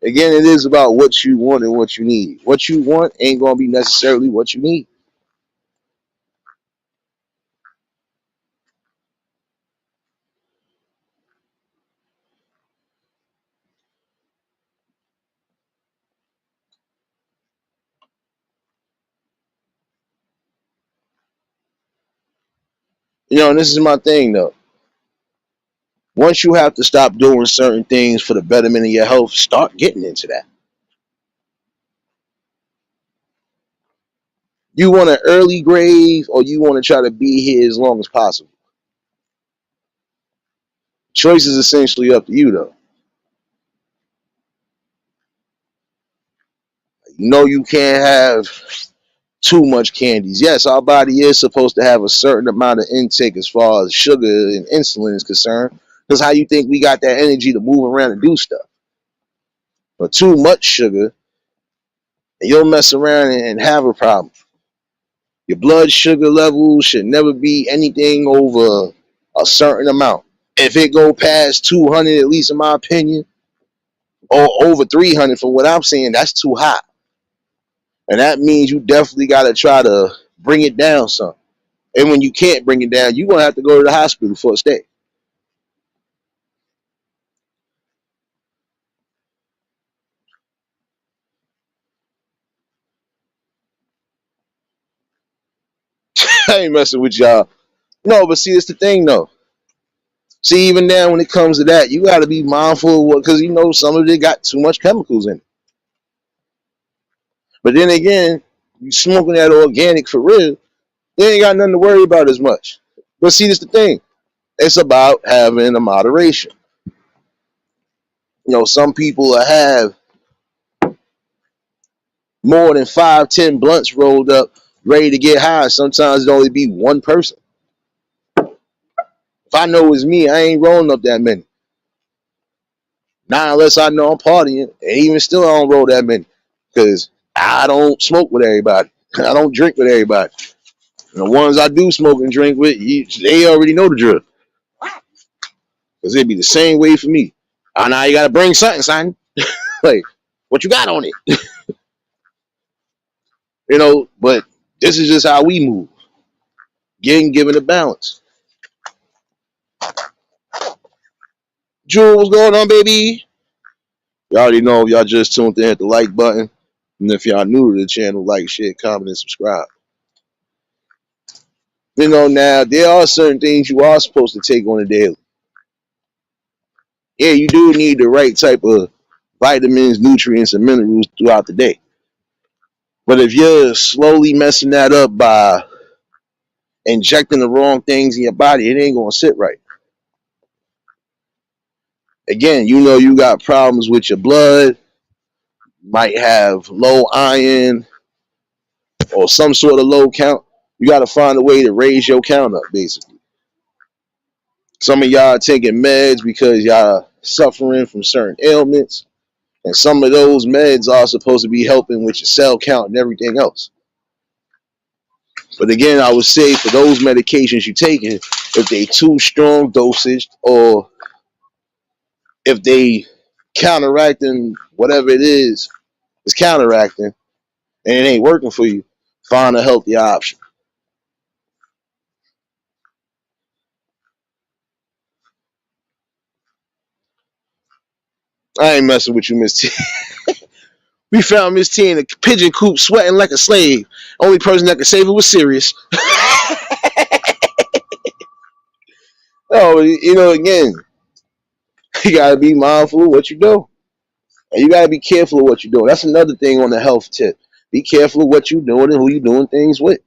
S1: Again, it is about what you want and what you need. What you want ain't gonna be necessarily what you need. And this is my thing though. Once you have to stop doing certain things for the betterment of your health, start getting into that. You want an early grave or you want to try to be here as long as possible? Choice is essentially up to you though. You can't have too much candies. Yes, our body is supposed to have a certain amount of intake as far as sugar and insulin is concerned. Because how you think we got that energy to move around and do stuff? But too much sugar, and you'll mess around and have a problem. Your blood sugar level should never be anything over a certain amount. If it go past 200, at least in my opinion, or over 300 from what I'm saying, that's too high. And that means you definitely got to try to bring it down some. And when you can't bring it down, you're going to have to go to the hospital for a stay. I ain't messing with y'all. No, but see, it's the thing, though. See, even now when it comes to that, you got to be mindful of what, because some of it got too much chemicals in it. But then again, you smoking that organic for real, you ain't got nothing to worry about as much. But see, this the thing. It's about having a moderation. Some people have more than 5, 10 blunts rolled up, ready to get high. Sometimes it only be one person. If I know it's me, I ain't rolling up that many. Not unless I know I'm partying, and even still, I don't roll that many because I don't smoke with everybody. I don't drink with everybody. And the ones I do smoke and drink with, they already know the drill. Because it'd be the same way for me. Now you gotta bring something, son. Like, what you got on it? But this is just how we move. Given a balance. Jewel, what's going on, baby? Y'all already know if y'all just tuned in, hit the like button. And if y'all new to the channel, like, share, comment, and subscribe. Now, there are certain things you are supposed to take on a daily. Yeah, you do need the right type of vitamins, nutrients, and minerals throughout the day. But if you're slowly messing that up by injecting the wrong things in your body, it ain't going to sit right. Again, you got problems with your blood, might have low iron or some sort of low count. You got to find a way to raise your count up, basically. Some of y'all taking meds because y'all suffering from certain ailments. And some of those meds are supposed to be helping with your cell count and everything else. But again, I would say for those medications you're taking, if they too strong dosage or if they counteracting whatever it is counteracting and it ain't working for you, find a healthy option. I ain't messing with you, Miss T. We found Miss T in a pigeon coop sweating like a slave. Only person that could save her was Sirius. Oh, again, you gotta be mindful of what you do. And you gotta be careful of what you're doing. That's another thing on the health tip. Be careful of what you're doing and who you're doing things with.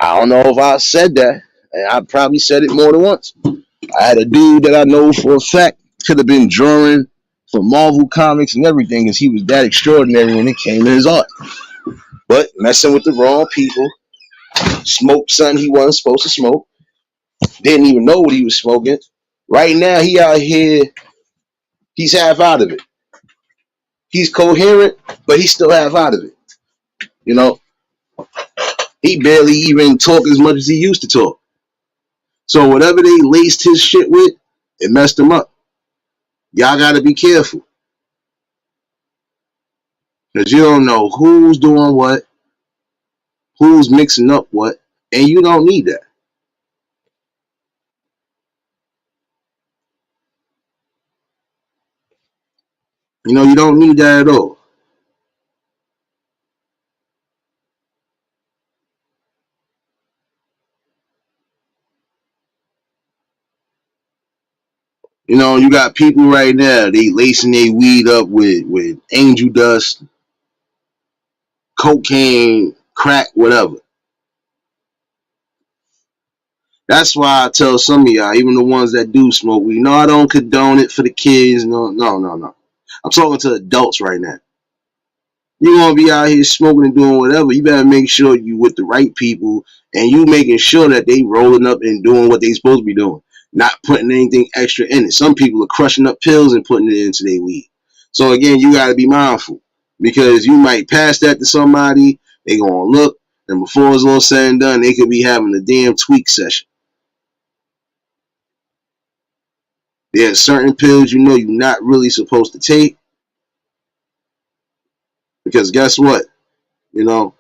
S1: I don't know if I said that, and I probably said it more than once. I had a dude that I know for a fact could have been drawing for Marvel Comics and everything because he was that extraordinary when it came to his art. But messing with the wrong people, smoked something he wasn't supposed to smoke, didn't even know what he was smoking. Right now, he out here, he's half out of it. He's coherent, but he's still half out of it. He barely even talk as much as he used to talk. So whatever they laced his shit with, it messed him up. Y'all gotta be careful. Because you don't know who's doing what, who's mixing up what, and you don't need that. You don't need that at all. You got people right now, they lacing their weed up with angel dust, cocaine, crack, whatever. That's why I tell some of y'all, even the ones that do smoke weed, no, I don't condone it for the kids. No, no, no, no. I'm talking to adults right now. You gonna be out here smoking and doing whatever. You better make sure you with the right people and you making sure that they rolling up and doing what they supposed to be doing, not putting anything extra in it. Some people are crushing up pills and putting it into their weed. So again, you gotta be mindful because you might pass that to somebody. They gonna look, and before it's all said and done, they could be having a damn tweak session. There's certain pills you're not really supposed to take because guess what? You know,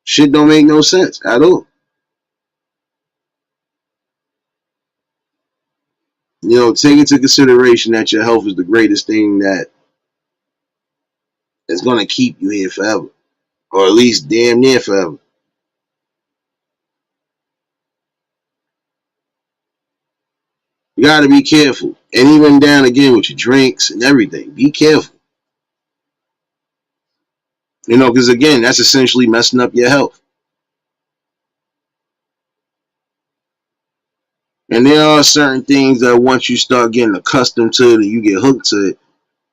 S1: shit don't make no sense at all. Take into consideration that your health is the greatest thing that is gonna keep you here forever, or at least damn near forever. You gotta be careful, and even down again with your drinks and everything. Be careful, because again, that's essentially messing up your health. And there are certain things that once you start getting accustomed to it and you get hooked to it,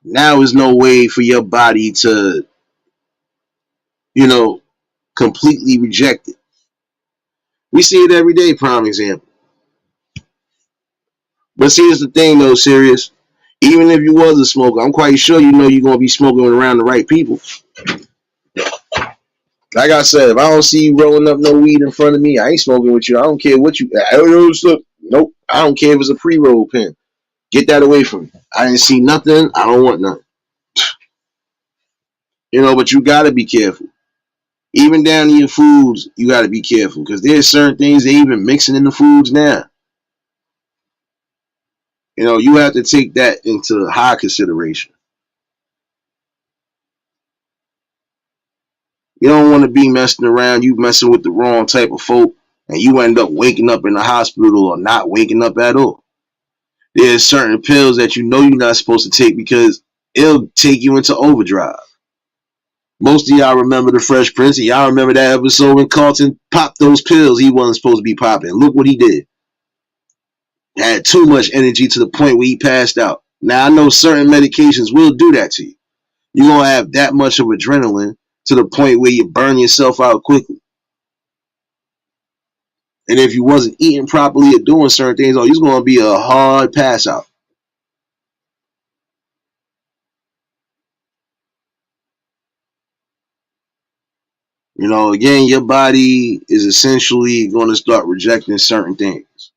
S1: now is no way for your body to, you know, completely reject it. We see it every day, prime example. But see, it's the thing though, serious. Even if you was a smoker, I'm quite sure you're gonna be smoking around the right people. Like I said, if I don't see you rolling up no weed in front of me, I ain't smoking with you. I don't care what you. I don't know. Nope. I don't care if it's a pre-roll pen. Get that away from me. I didn't see nothing. I don't want nothing. But you gotta be careful. Even down to your foods, you gotta be careful because there's certain things they even mixing in the foods now. You have to take that into high consideration. You don't want to be messing around. You messing with the wrong type of folk, and you end up waking up in the hospital or not waking up at all. There's certain pills that you're not supposed to take because it'll take you into overdrive. Most of y'all remember the Fresh Prince, and y'all remember that episode when Carlton popped those pills he wasn't supposed to be popping. Look what he did. Had too much energy to the point where he passed out. Now I know certain medications will do that to you. You're gonna have that much of adrenaline to the point where you burn yourself out quickly. And if you wasn't eating properly or doing certain things, you're gonna be a hard pass out. Again, your body is essentially going to start rejecting certain things.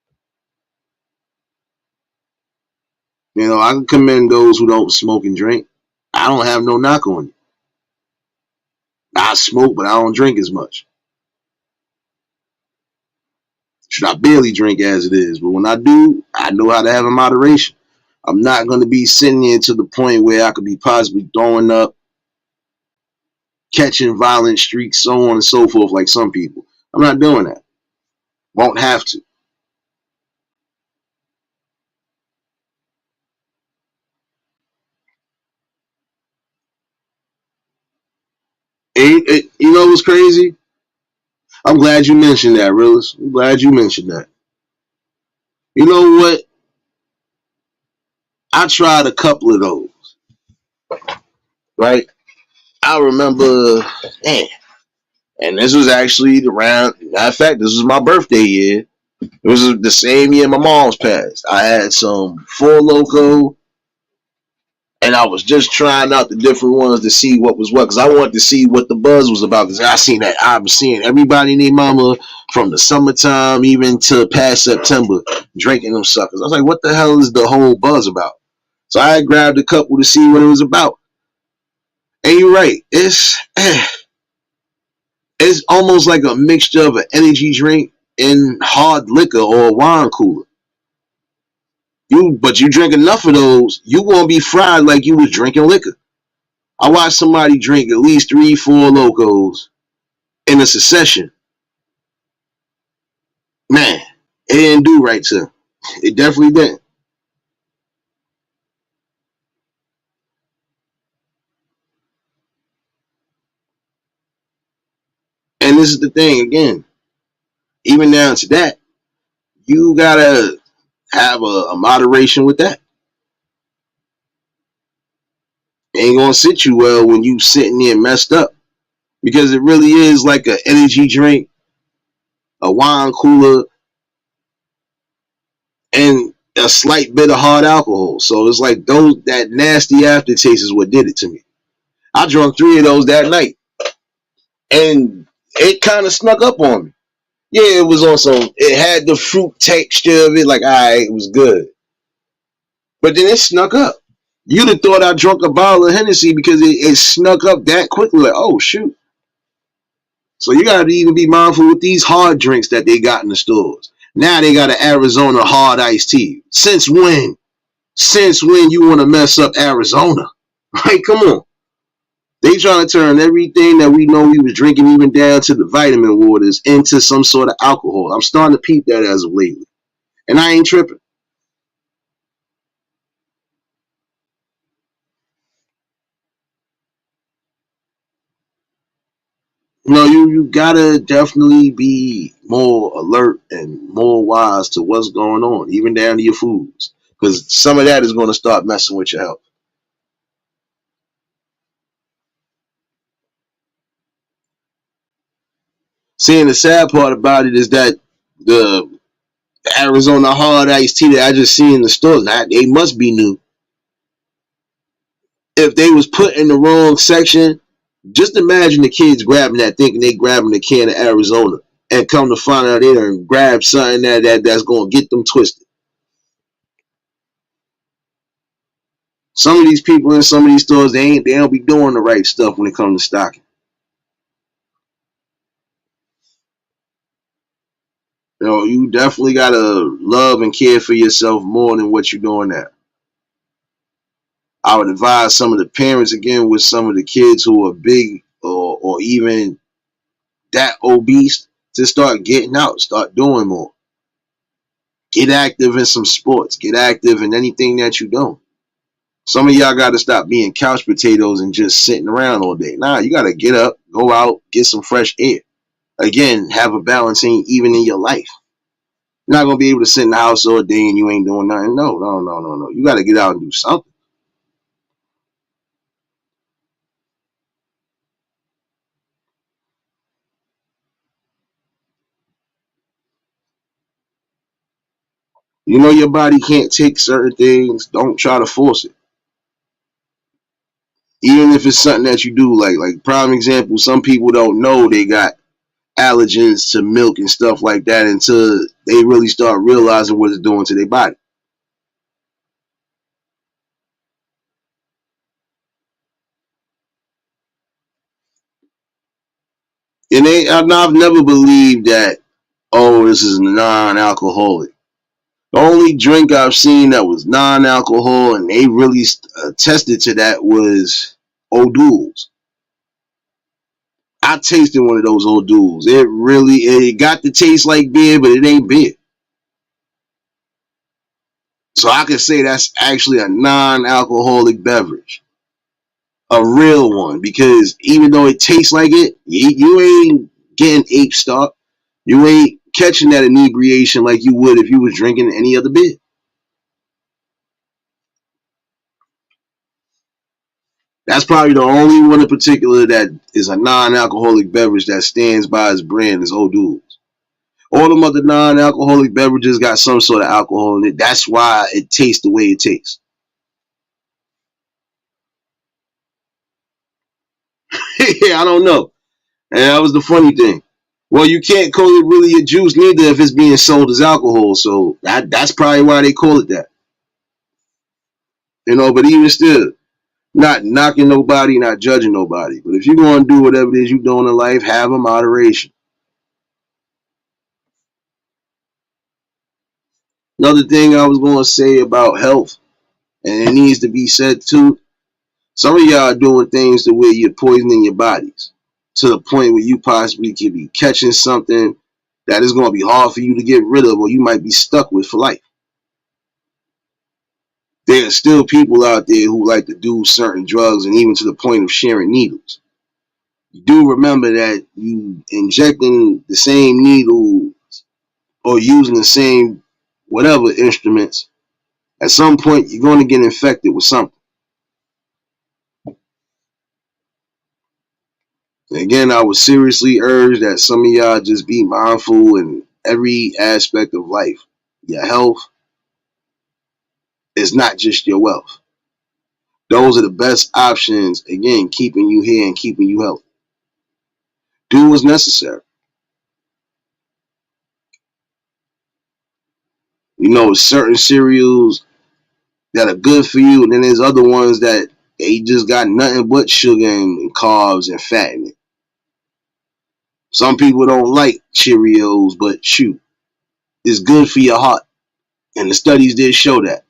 S1: I can commend those who don't smoke and drink. I don't have no knock on it. I smoke, but I don't drink as much. Should I barely drink as it is, but when I do, I know how to have a moderation. I'm not going to be sitting here to the point where I could be possibly throwing up, catching violent streaks, so on and so forth, like some people. I'm not doing that. Won't have to. You know what's crazy? I'm glad you mentioned that, Realist. I'm glad you mentioned that. You know what? I tried a couple of those, right? I remember, man, and this was actually around, matter of fact, this was my birthday year. It was the same year my mom's passed. I had some Four Loko, and I was just trying out the different ones to see what was what, because I wanted to see what the buzz was about. Because I was seeing everybody and their mama from the summertime even to past September drinking them suckers. I was like, what the hell is the whole buzz about? So I grabbed a couple to see what it was about. And you're right, it's almost like a mixture of an energy drink and hard liquor or a wine cooler. But you drink enough of those, you won't be fried like you was drinking liquor. I watched somebody drink at least 3, 4 locos in a succession. Man, it didn't do right to him. It definitely didn't. And this is the thing again. Even down to that, you gotta have a moderation with that. It ain't gonna sit you well when you sitting there messed up because it really is like an energy drink, a wine cooler, and a slight bit of hard alcohol. So it's like that nasty aftertaste is what did it to me. I drunk 3 of those that night, and it kind of snuck up on me. Yeah, it was also it had the fruit texture of it, like alright, it was good. But then it snuck up. You'd have thought I drunk a bottle of Hennessy because it snuck up that quickly. Like, oh shoot. So you gotta even be mindful with these hard drinks that they got in the stores. Now they got an Arizona hard iced tea. Since when? Since when you want to mess up Arizona? Like, come on. They trying to turn everything that we know we was drinking, even down to the vitamin waters, into some sort of alcohol. I'm starting to peep that as of lately. And I ain't tripping. No, you gotta definitely be more alert and more wise to what's going on, even down to your foods. Because some of that is going to start messing with your health. Seeing the sad part about it is that the Arizona hard iced tea that I just see in the stores, now they must be new. If they was put in the wrong section, just imagine the kids grabbing that, thinking they grabbing a can of Arizona, and come to find out they done grab something that's gonna get them twisted. Some of these people in some of these stores, they don't be doing the right stuff when it comes to stocking. You know, you definitely gotta love and care for yourself more than what you're doing now. I would advise some of the parents again with some of the kids who are big or even that obese to start getting out, start doing more. Get active in some sports. Get active in anything that you do. Some of y'all got to stop being couch potatoes and just sitting around all day. Nah, you got to get up, go out, get some fresh air. Again, have a balancing even in your life. You're not going to be able to sit in the house all day and you ain't doing nothing. No, no, no, no, no. You got to get out and do something. You know your body can't take certain things. Don't try to force it. Even if it's something that you do, like prime example, some people don't know they got allergens to milk and stuff like that until they really start realizing what it's doing to their body. And I've never believed that, oh, this is non-alcoholic. The only drink I've seen that was non-alcohol and they really attested to that was O'Doul's. I tasted one of those O'Doul's. It got the taste like beer, but it ain't beer. So I could say that's actually a non-alcoholic beverage, a real one, because even though it tastes like it, you ain't getting ape start. You ain't catching that inebriation like you would if you was drinking any other beer. That's probably the only one in particular that is a non-alcoholic beverage that stands by its brand is O'Doul's. All them other non-alcoholic beverages got some sort of alcohol in it. That's why it tastes the way it tastes. Yeah, I don't know. And that was the funny thing. Well, you can't call it really a juice neither if it's being sold as alcohol. So that's probably why they call it that. But even still, not knocking nobody, not judging nobody. But if you're going to do whatever it is you're doing in life, have a moderation. Another thing I was going to say about health, and it needs to be said too, some of y'all are doing things to where you're poisoning your bodies to the point where you possibly could be catching something that is going to be hard for you to get rid of or you might be stuck with for life. There are still people out there who like to do certain drugs and even to the point of sharing needles. You do remember that you injecting the same needle or using the same whatever instruments, at some point you're going to get infected with something. Again, I would seriously urge that some of y'all just be mindful in every aspect of life. Your health is not just your wealth. Those are the best options, again, keeping you here and keeping you healthy. Do what's necessary. Certain cereals that are good for you, and then there's other ones that they just got nothing but sugar and carbs and fat in it. Some people don't like Cheerios, but shoot, it's good for your heart. And the studies did show that.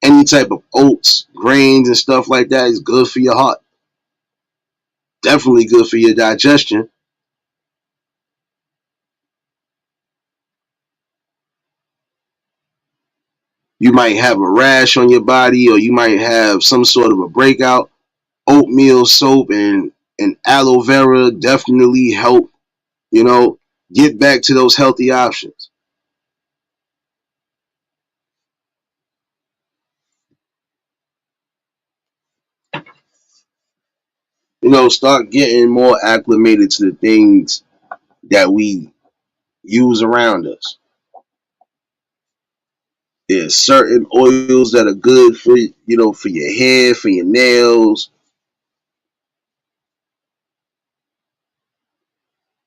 S1: Any type of oats, grains, and stuff like that is good for your heart. Definitely good for your digestion. You might have a rash on your body, or you might have some sort of a breakout. Oatmeal soap and aloe vera definitely help, you know, get back to those healthy options. Start getting more acclimated to the things that we use around us. There's certain oils that are good for your hair, for your nails.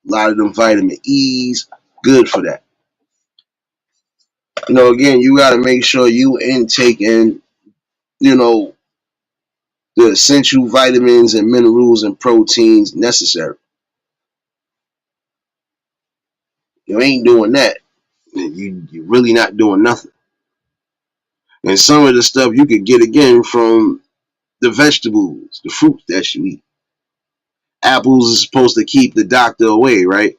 S1: A lot of them vitamin E's, good for that. Again, you got to make sure you intaking, you know, the essential vitamins and minerals and proteins necessary. You ain't doing that, you're really not doing nothing. And some of the stuff you could get again from the vegetables, the fruits that you eat. Apples is supposed to keep the doctor away, right?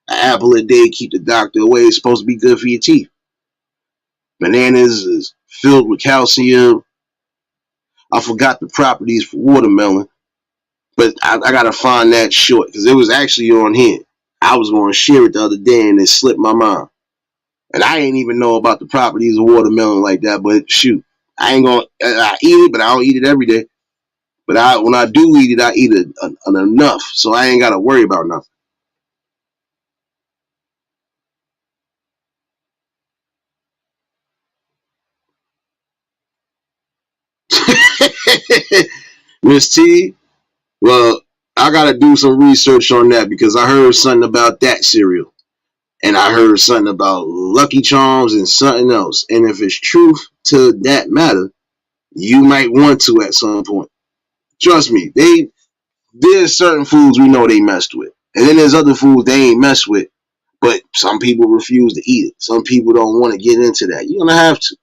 S1: An apple a day keep the doctor away. It's supposed to be good for your teeth. Bananas is filled with calcium. I forgot the properties for watermelon, but I gotta find that short because it was actually on here. I was going to share it the other day and it slipped my mind. And I ain't even know about the properties of watermelon like that. But shoot, I ain't gonna. I eat it, but I don't eat it every day. But when I do eat it, I eat it enough, so I ain't gotta worry about nothing. Miss T, well, I gotta do some research on that because I heard something about that cereal, and I heard something about Lucky Charms and something else. And if it's truth to that matter, you might want to at some point. Trust me, there's certain foods we know they messed with, and then there's other foods they ain't messed with. But some people refuse to eat it. Some people don't want to get into that. You're gonna have to.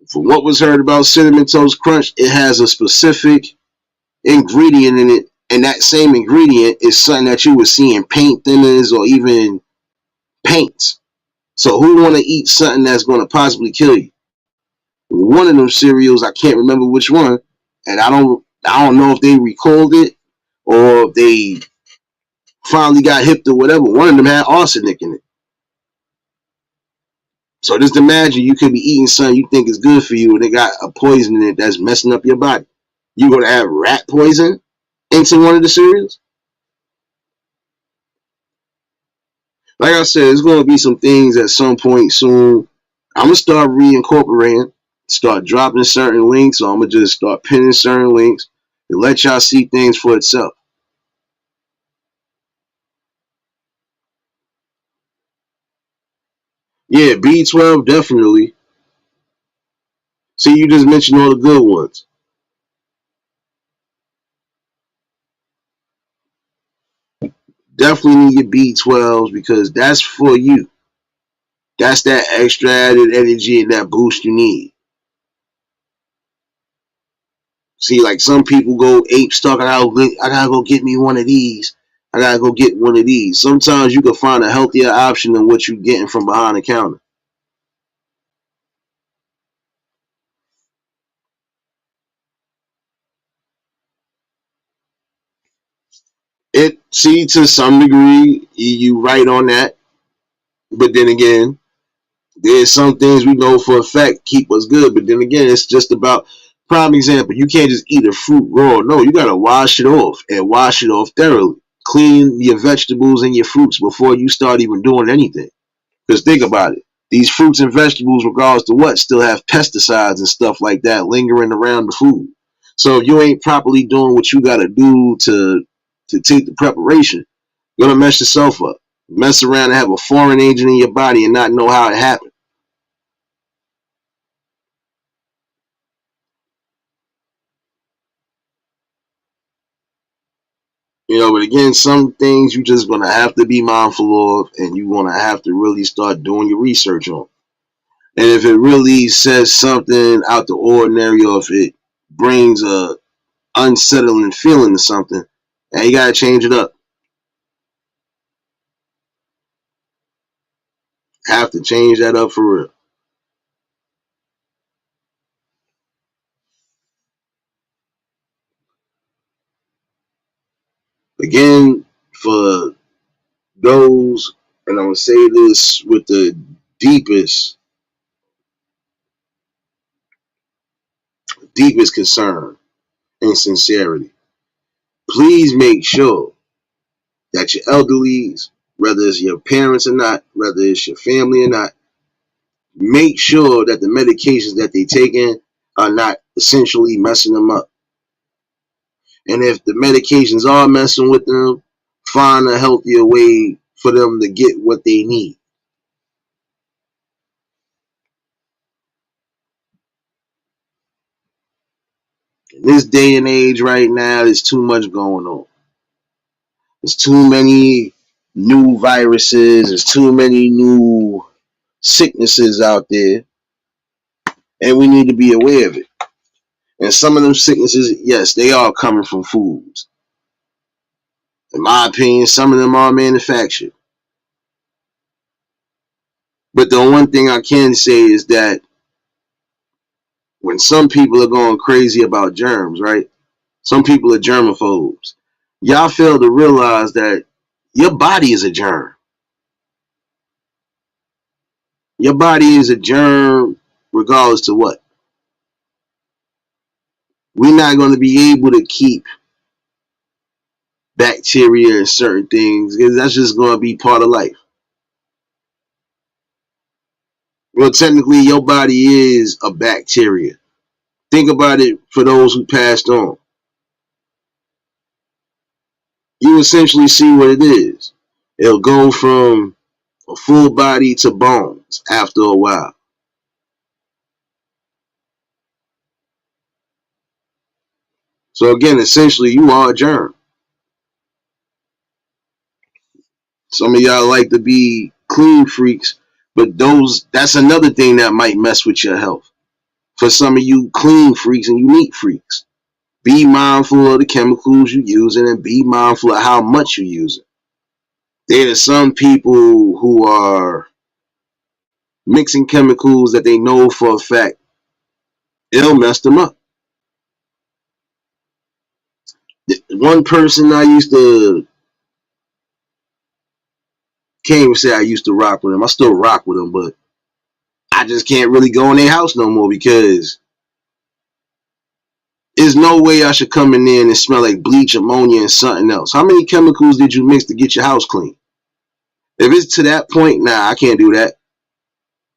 S1: From what was heard about Cinnamon Toast Crunch, it has a specific ingredient in it, and that same ingredient is something that you would see in paint thinners or even paints. So who want to eat something that's going to possibly kill you? One of them cereals, I can't remember which one, and I don't know if they recalled it or if they finally got hip to whatever. One of them had arsenic in it. So just imagine you could be eating something you think is good for you and it got a poison in it that's messing up your body. You gonna add rat poison into one of the cereals? Like I said, it's gonna be some things at some point soon. I'm gonna start reincorporating, start dropping certain links, or I'm gonna just start pinning certain links and let y'all see things for itself. Yeah, B12 definitely. See, you just mentioned all the good ones. Definitely need your B12s because that's for you. That's that extra added energy and that boost you need. See, like some people go ape stuck. I gotta go get me one of these. I gotta go get one of these. Sometimes you can find a healthier option than what you're getting from behind the counter. It see to some degree you right on that, but then again, there's some things we know for a fact keep us good. But then again, it's just about prime example. You can't just eat a fruit raw. No, you gotta wash it off and wash it off thoroughly. Clean your vegetables and your fruits before you start even doing anything. Because think about it. These fruits and vegetables, regardless to what, still have pesticides and stuff like that lingering around the food. So if you ain't properly doing what you gotta do to take the preparation, you're gonna mess yourself up. Mess around and have a foreign agent in your body and not know how it happened. But again, some things you just gonna have to be mindful of, and you gonna have to really start doing your research on. And if it really says something out the ordinary, or if it brings a unsettling feeling to something, and you gotta change it up. Have to change that up for real. Again, for those, and I'm gonna say this with the deepest, deepest concern and sincerity. Please make sure that your elderlies, whether it's your parents or not, whether it's your family or not, make sure that the medications that they taking are not essentially messing them up. And if the medications are messing with them, find a healthier way for them to get what they need. In this day and age right now, there's too much going on. There's too many new viruses, there's too many new sicknesses out there, and we need to be aware of it. And some of them sicknesses, yes, they are coming from foods. In my opinion, some of them are manufactured. But the one thing I can say is that when some people are going crazy about germs, right? Some people are germaphobes. Y'all fail to realize that your body is a germ. Your body is a germ regardless to what. We're not going to be able to keep bacteria and certain things because that's just going to be part of life. Well, technically, your body is a bacteria. Think about it for those who passed on. You essentially see what it is. It'll go from a full body to bones after a while. So again, essentially, you are a germ. Some of y'all like to be clean freaks, but that's another thing that might mess with your health. For some of you clean freaks and unique freaks, be mindful of the chemicals you're using and be mindful of how much you're using. There are some people who are mixing chemicals that they know for a fact it'll mess them up. One person I used to can't even say I used to rock with him. I still rock with him, but I just can't really go in their house no more because there's no way I should come in there and smell like bleach, ammonia, and something else. How many chemicals did you mix to get your house clean? If it's to that point, nah, I can't do that.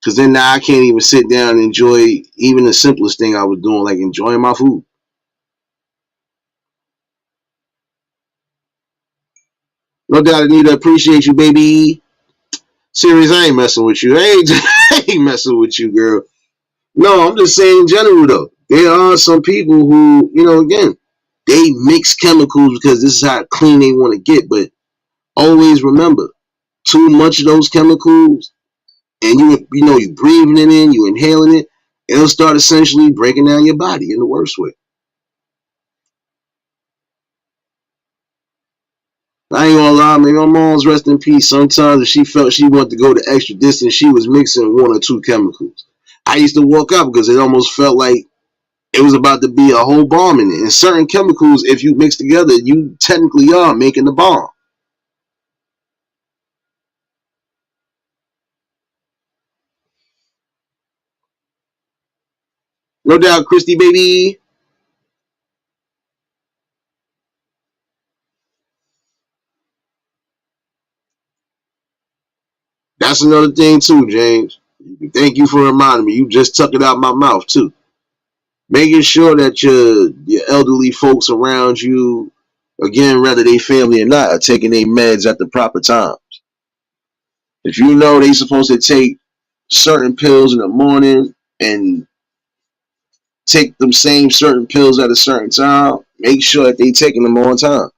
S1: Because then now I can't even sit down and enjoy even the simplest thing I was doing, like enjoying my food. No doubt I need to appreciate you, baby. Serious, I ain't messing with you. I ain't messing with you, girl. No, I'm just saying in general though. There are some people who, again, they mix chemicals because this is how clean they want to get. But always remember, too much of those chemicals, and you breathing it in, you inhaling it, it'll start essentially breaking down your body in the worst way. I ain't gonna lie, man. My mom's rest in peace. Sometimes if she felt she wanted to go the extra distance, she was mixing one or two chemicals. I used to walk out because it almost felt like it was about to be a whole bomb in it. And certain chemicals, if you mix together, you technically are making the bomb. No doubt, Christy, baby. That's another thing too, James. Thank you for reminding me. You just took it out my mouth too. Making sure that your elderly folks around you, again, whether they family or not, are taking their meds at the proper time. If you know they supposed to take certain pills in the morning and take them same certain pills at a certain time, make sure that they taking them on time,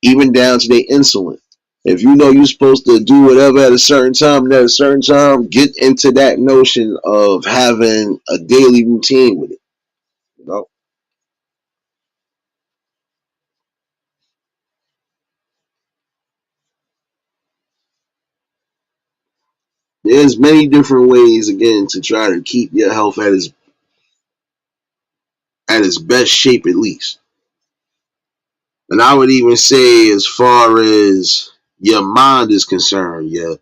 S1: even down to their insulin. If you know you're supposed to do whatever at a certain time and at a certain time, get into that notion of having a daily routine with it. You know, there's many different ways again to try to keep your health at its best shape at least. And I would even say, as far as your mind is concerned, your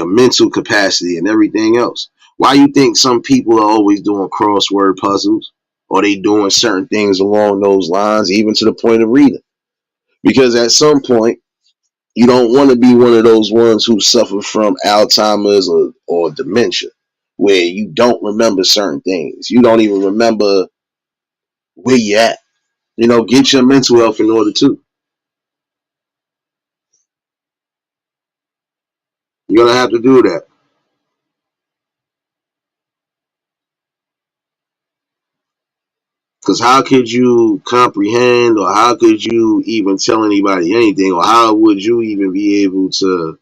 S1: mental capacity and everything else. Why you think some people are always doing crossword puzzles or they doing certain things along those lines, even to the point of reading? Because at some point, you don't want to be one of those ones who suffer from Alzheimer's or dementia, where you don't remember certain things. You don't even remember where you at. Get your mental health in order too. You're gonna have to do that. Because how could you comprehend, or how could you even tell anybody anything, or how would you even be able to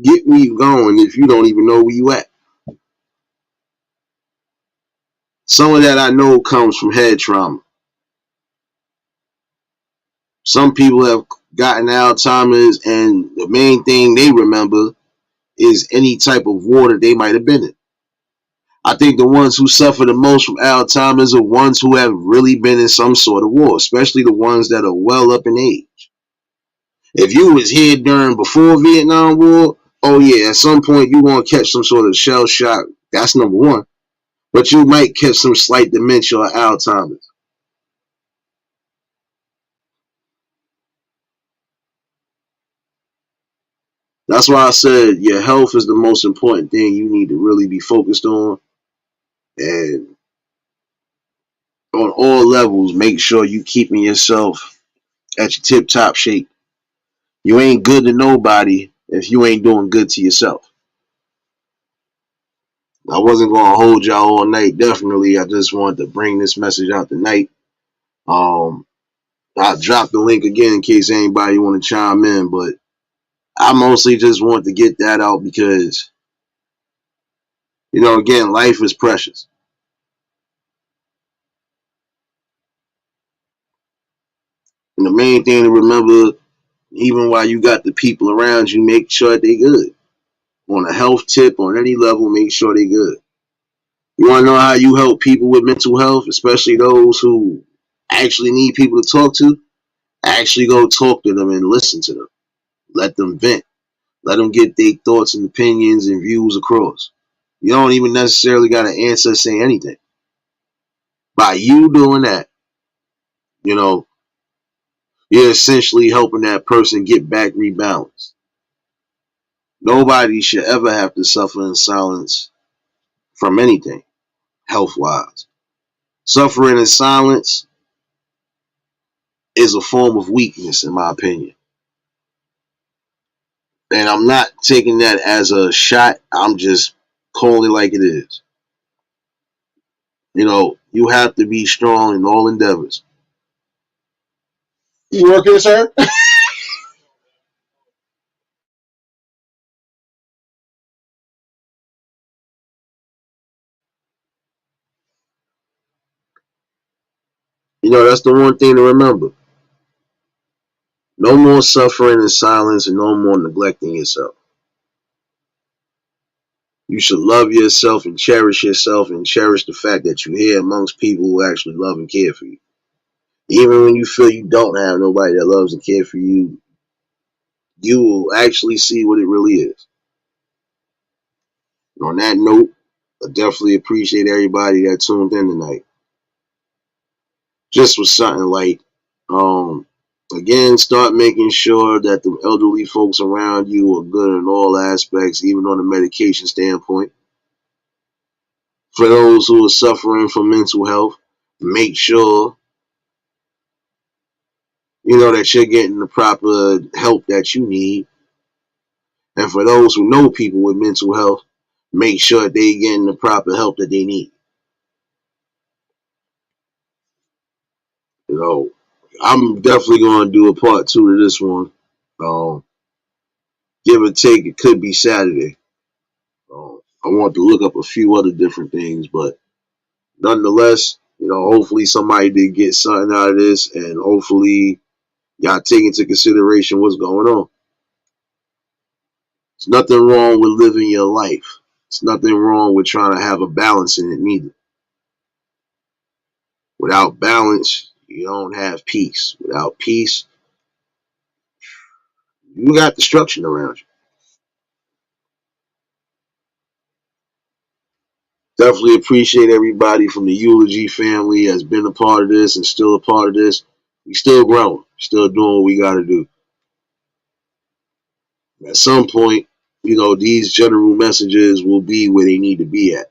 S1: get where you going if you don't even know where you at? Some of that I know comes from head trauma. Some people have gotten Alzheimer's, and the main thing they remember is any type of war that they might have been in. I think the ones who suffer the most from Alzheimer's are ones who have really been in some sort of war, especially the ones that are well up in age. If you was here during before Vietnam War, oh yeah, at some point you gonna catch some sort of shell shock. That's number one. But you might catch some slight dementia or Alzheimer's. That's why I said your health is the most important thing you need to really be focused on. And on all levels, make sure you keeping yourself at your tip top shape. You ain't good to nobody if you ain't doing good to yourself. I wasn't gonna hold y'all all night. Definitely, I just wanted to bring this message out tonight. Um, I dropped the link again in case anybody want to chime in, but I mostly just want to get that out because again, life is precious, and the main thing to remember, even while you got the people around you, make sure they good. On a health tip, on any level, make sure they good. You want to know how you help people with mental health, especially those who actually need people to talk to? Actually go talk to them and listen to them. Let them vent. Let them get their thoughts and opinions and views across. You don't even necessarily got to answer or say anything. By you doing that, you know, you're essentially helping that person get back rebalanced. Nobody should ever have to suffer in silence from anything, health wise. Suffering in silence is a form of weakness, in my opinion. And I'm not taking that as a shot. I'm just calling it like it is. You have to be strong in all endeavors.
S2: You working, sir?
S1: That's the one thing to remember. No more suffering in silence and no more neglecting yourself. You should love yourself and cherish the fact that you're here amongst people who actually love and care for you. Even when you feel you don't have nobody that loves and cares for you, you will actually see what it really is. And on that note, I definitely appreciate everybody that tuned in tonight. Just was something like, um, again, start making sure that the elderly folks around you are good in all aspects, even on the medication standpoint. For those who are suffering from mental health, make sure that you're getting the proper help that you need. And for those who know people with mental health, make sure they getting the proper help that they need. You know, I'm definitely going to do a part two to this one. Um, Give or take, it could be Saturday. I want to look up a few other different things, but nonetheless, hopefully somebody did get something out of this, and hopefully y'all take into consideration what's going on. There's nothing wrong with living your life. There's nothing wrong with trying to have a balance in it neither. Without balance, you don't have peace. Without peace, you got destruction around you. Definitely appreciate everybody from the Eulogy family has been a part of this and still a part of this. We still growing, still doing what we got to do. At some point, these general messages will be where they need to be at.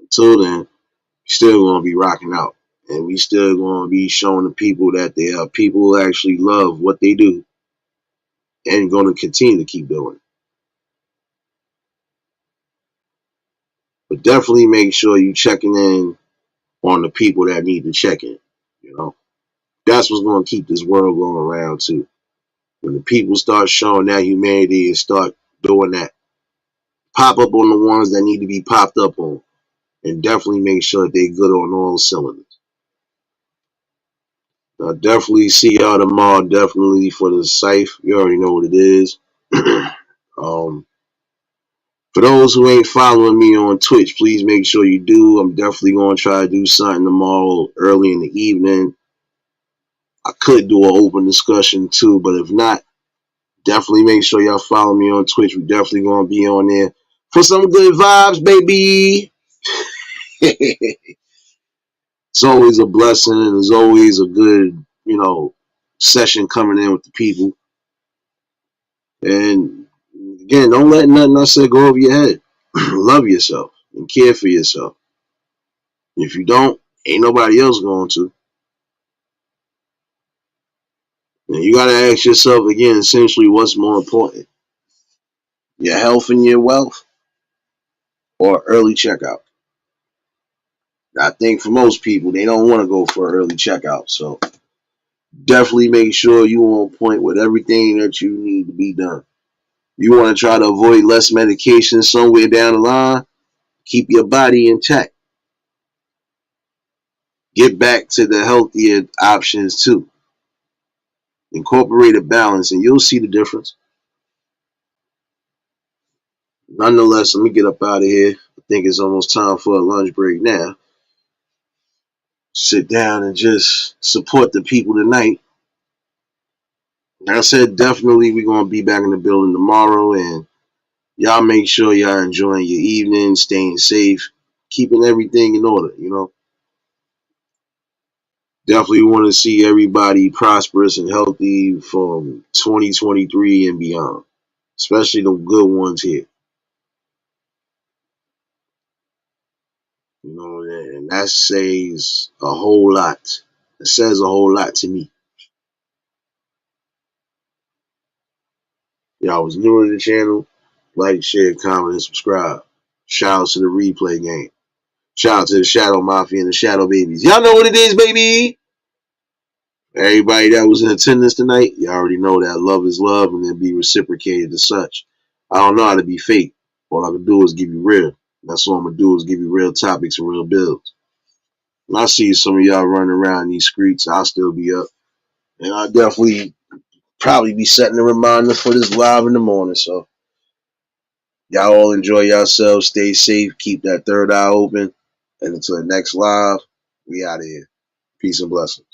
S1: Until then, we still going to be rocking out. And we still going to be showing the people that they are people who actually love what they do and going to continue to keep doing it. But definitely make sure you checking in on the people that need to check in. You know, that's what's going to keep this world going around too. When the people start showing that humanity and start doing that, pop up on the ones that need to be popped up on, and definitely make sure they're good on all cylinders. I'll definitely see y'all tomorrow. Definitely for the Scythe. You already know what it is. um, for those who ain't following me on Twitch, please make sure you do. I'm definitely going to try to do something tomorrow early in the evening. I could do an open discussion too, but if not, definitely make sure y'all follow me on Twitch. We definitely going to be on there for some good vibes, baby. It's always a blessing and it's always a good, session coming in with the people. And again, don't let nothing I said go over your head. Love yourself and care for yourself. If you don't, ain't nobody else going to. And you got to ask yourself again, essentially, what's more important? Your health and your wealth or early checkout? I think for most people, they don't want to go for early checkout. So definitely make sure you on point with everything that you need to be done. You want to try to avoid less medication somewhere down the line, keep your body intact. Get back to the healthier options too. Incorporate a balance and you'll see the difference. Nonetheless, let me get up out of here. I think it's almost time for a lunch break now. Sit down and just support the people tonight. Like I said, definitely we're going to be back in the building tomorrow, and y'all make sure y'all enjoying your evening, staying safe, keeping everything in order. Definitely want to see everybody prosperous and healthy from 2023 and beyond, especially the good ones here. And that says a whole lot. It says a whole lot to me. Y'all was new to the channel, like, share, comment, and subscribe. Shout out to the replay game. Shout out to the Shadow Mafia and the Shadow Babies. Y'all know what it is, baby. Everybody that was in attendance tonight, you already know that love is love and then be reciprocated as such. I don't know how to be fake. All I can do is give you real. That's all I'm gonna do is give you real topics and real builds. And I see some of y'all running around these streets. I'll still be up. And I'll definitely probably be setting a reminder for this live in the morning. So y'all all enjoy yourselves. Stay safe. Keep that third eye open. And until the next live, we out of here. Peace and blessings.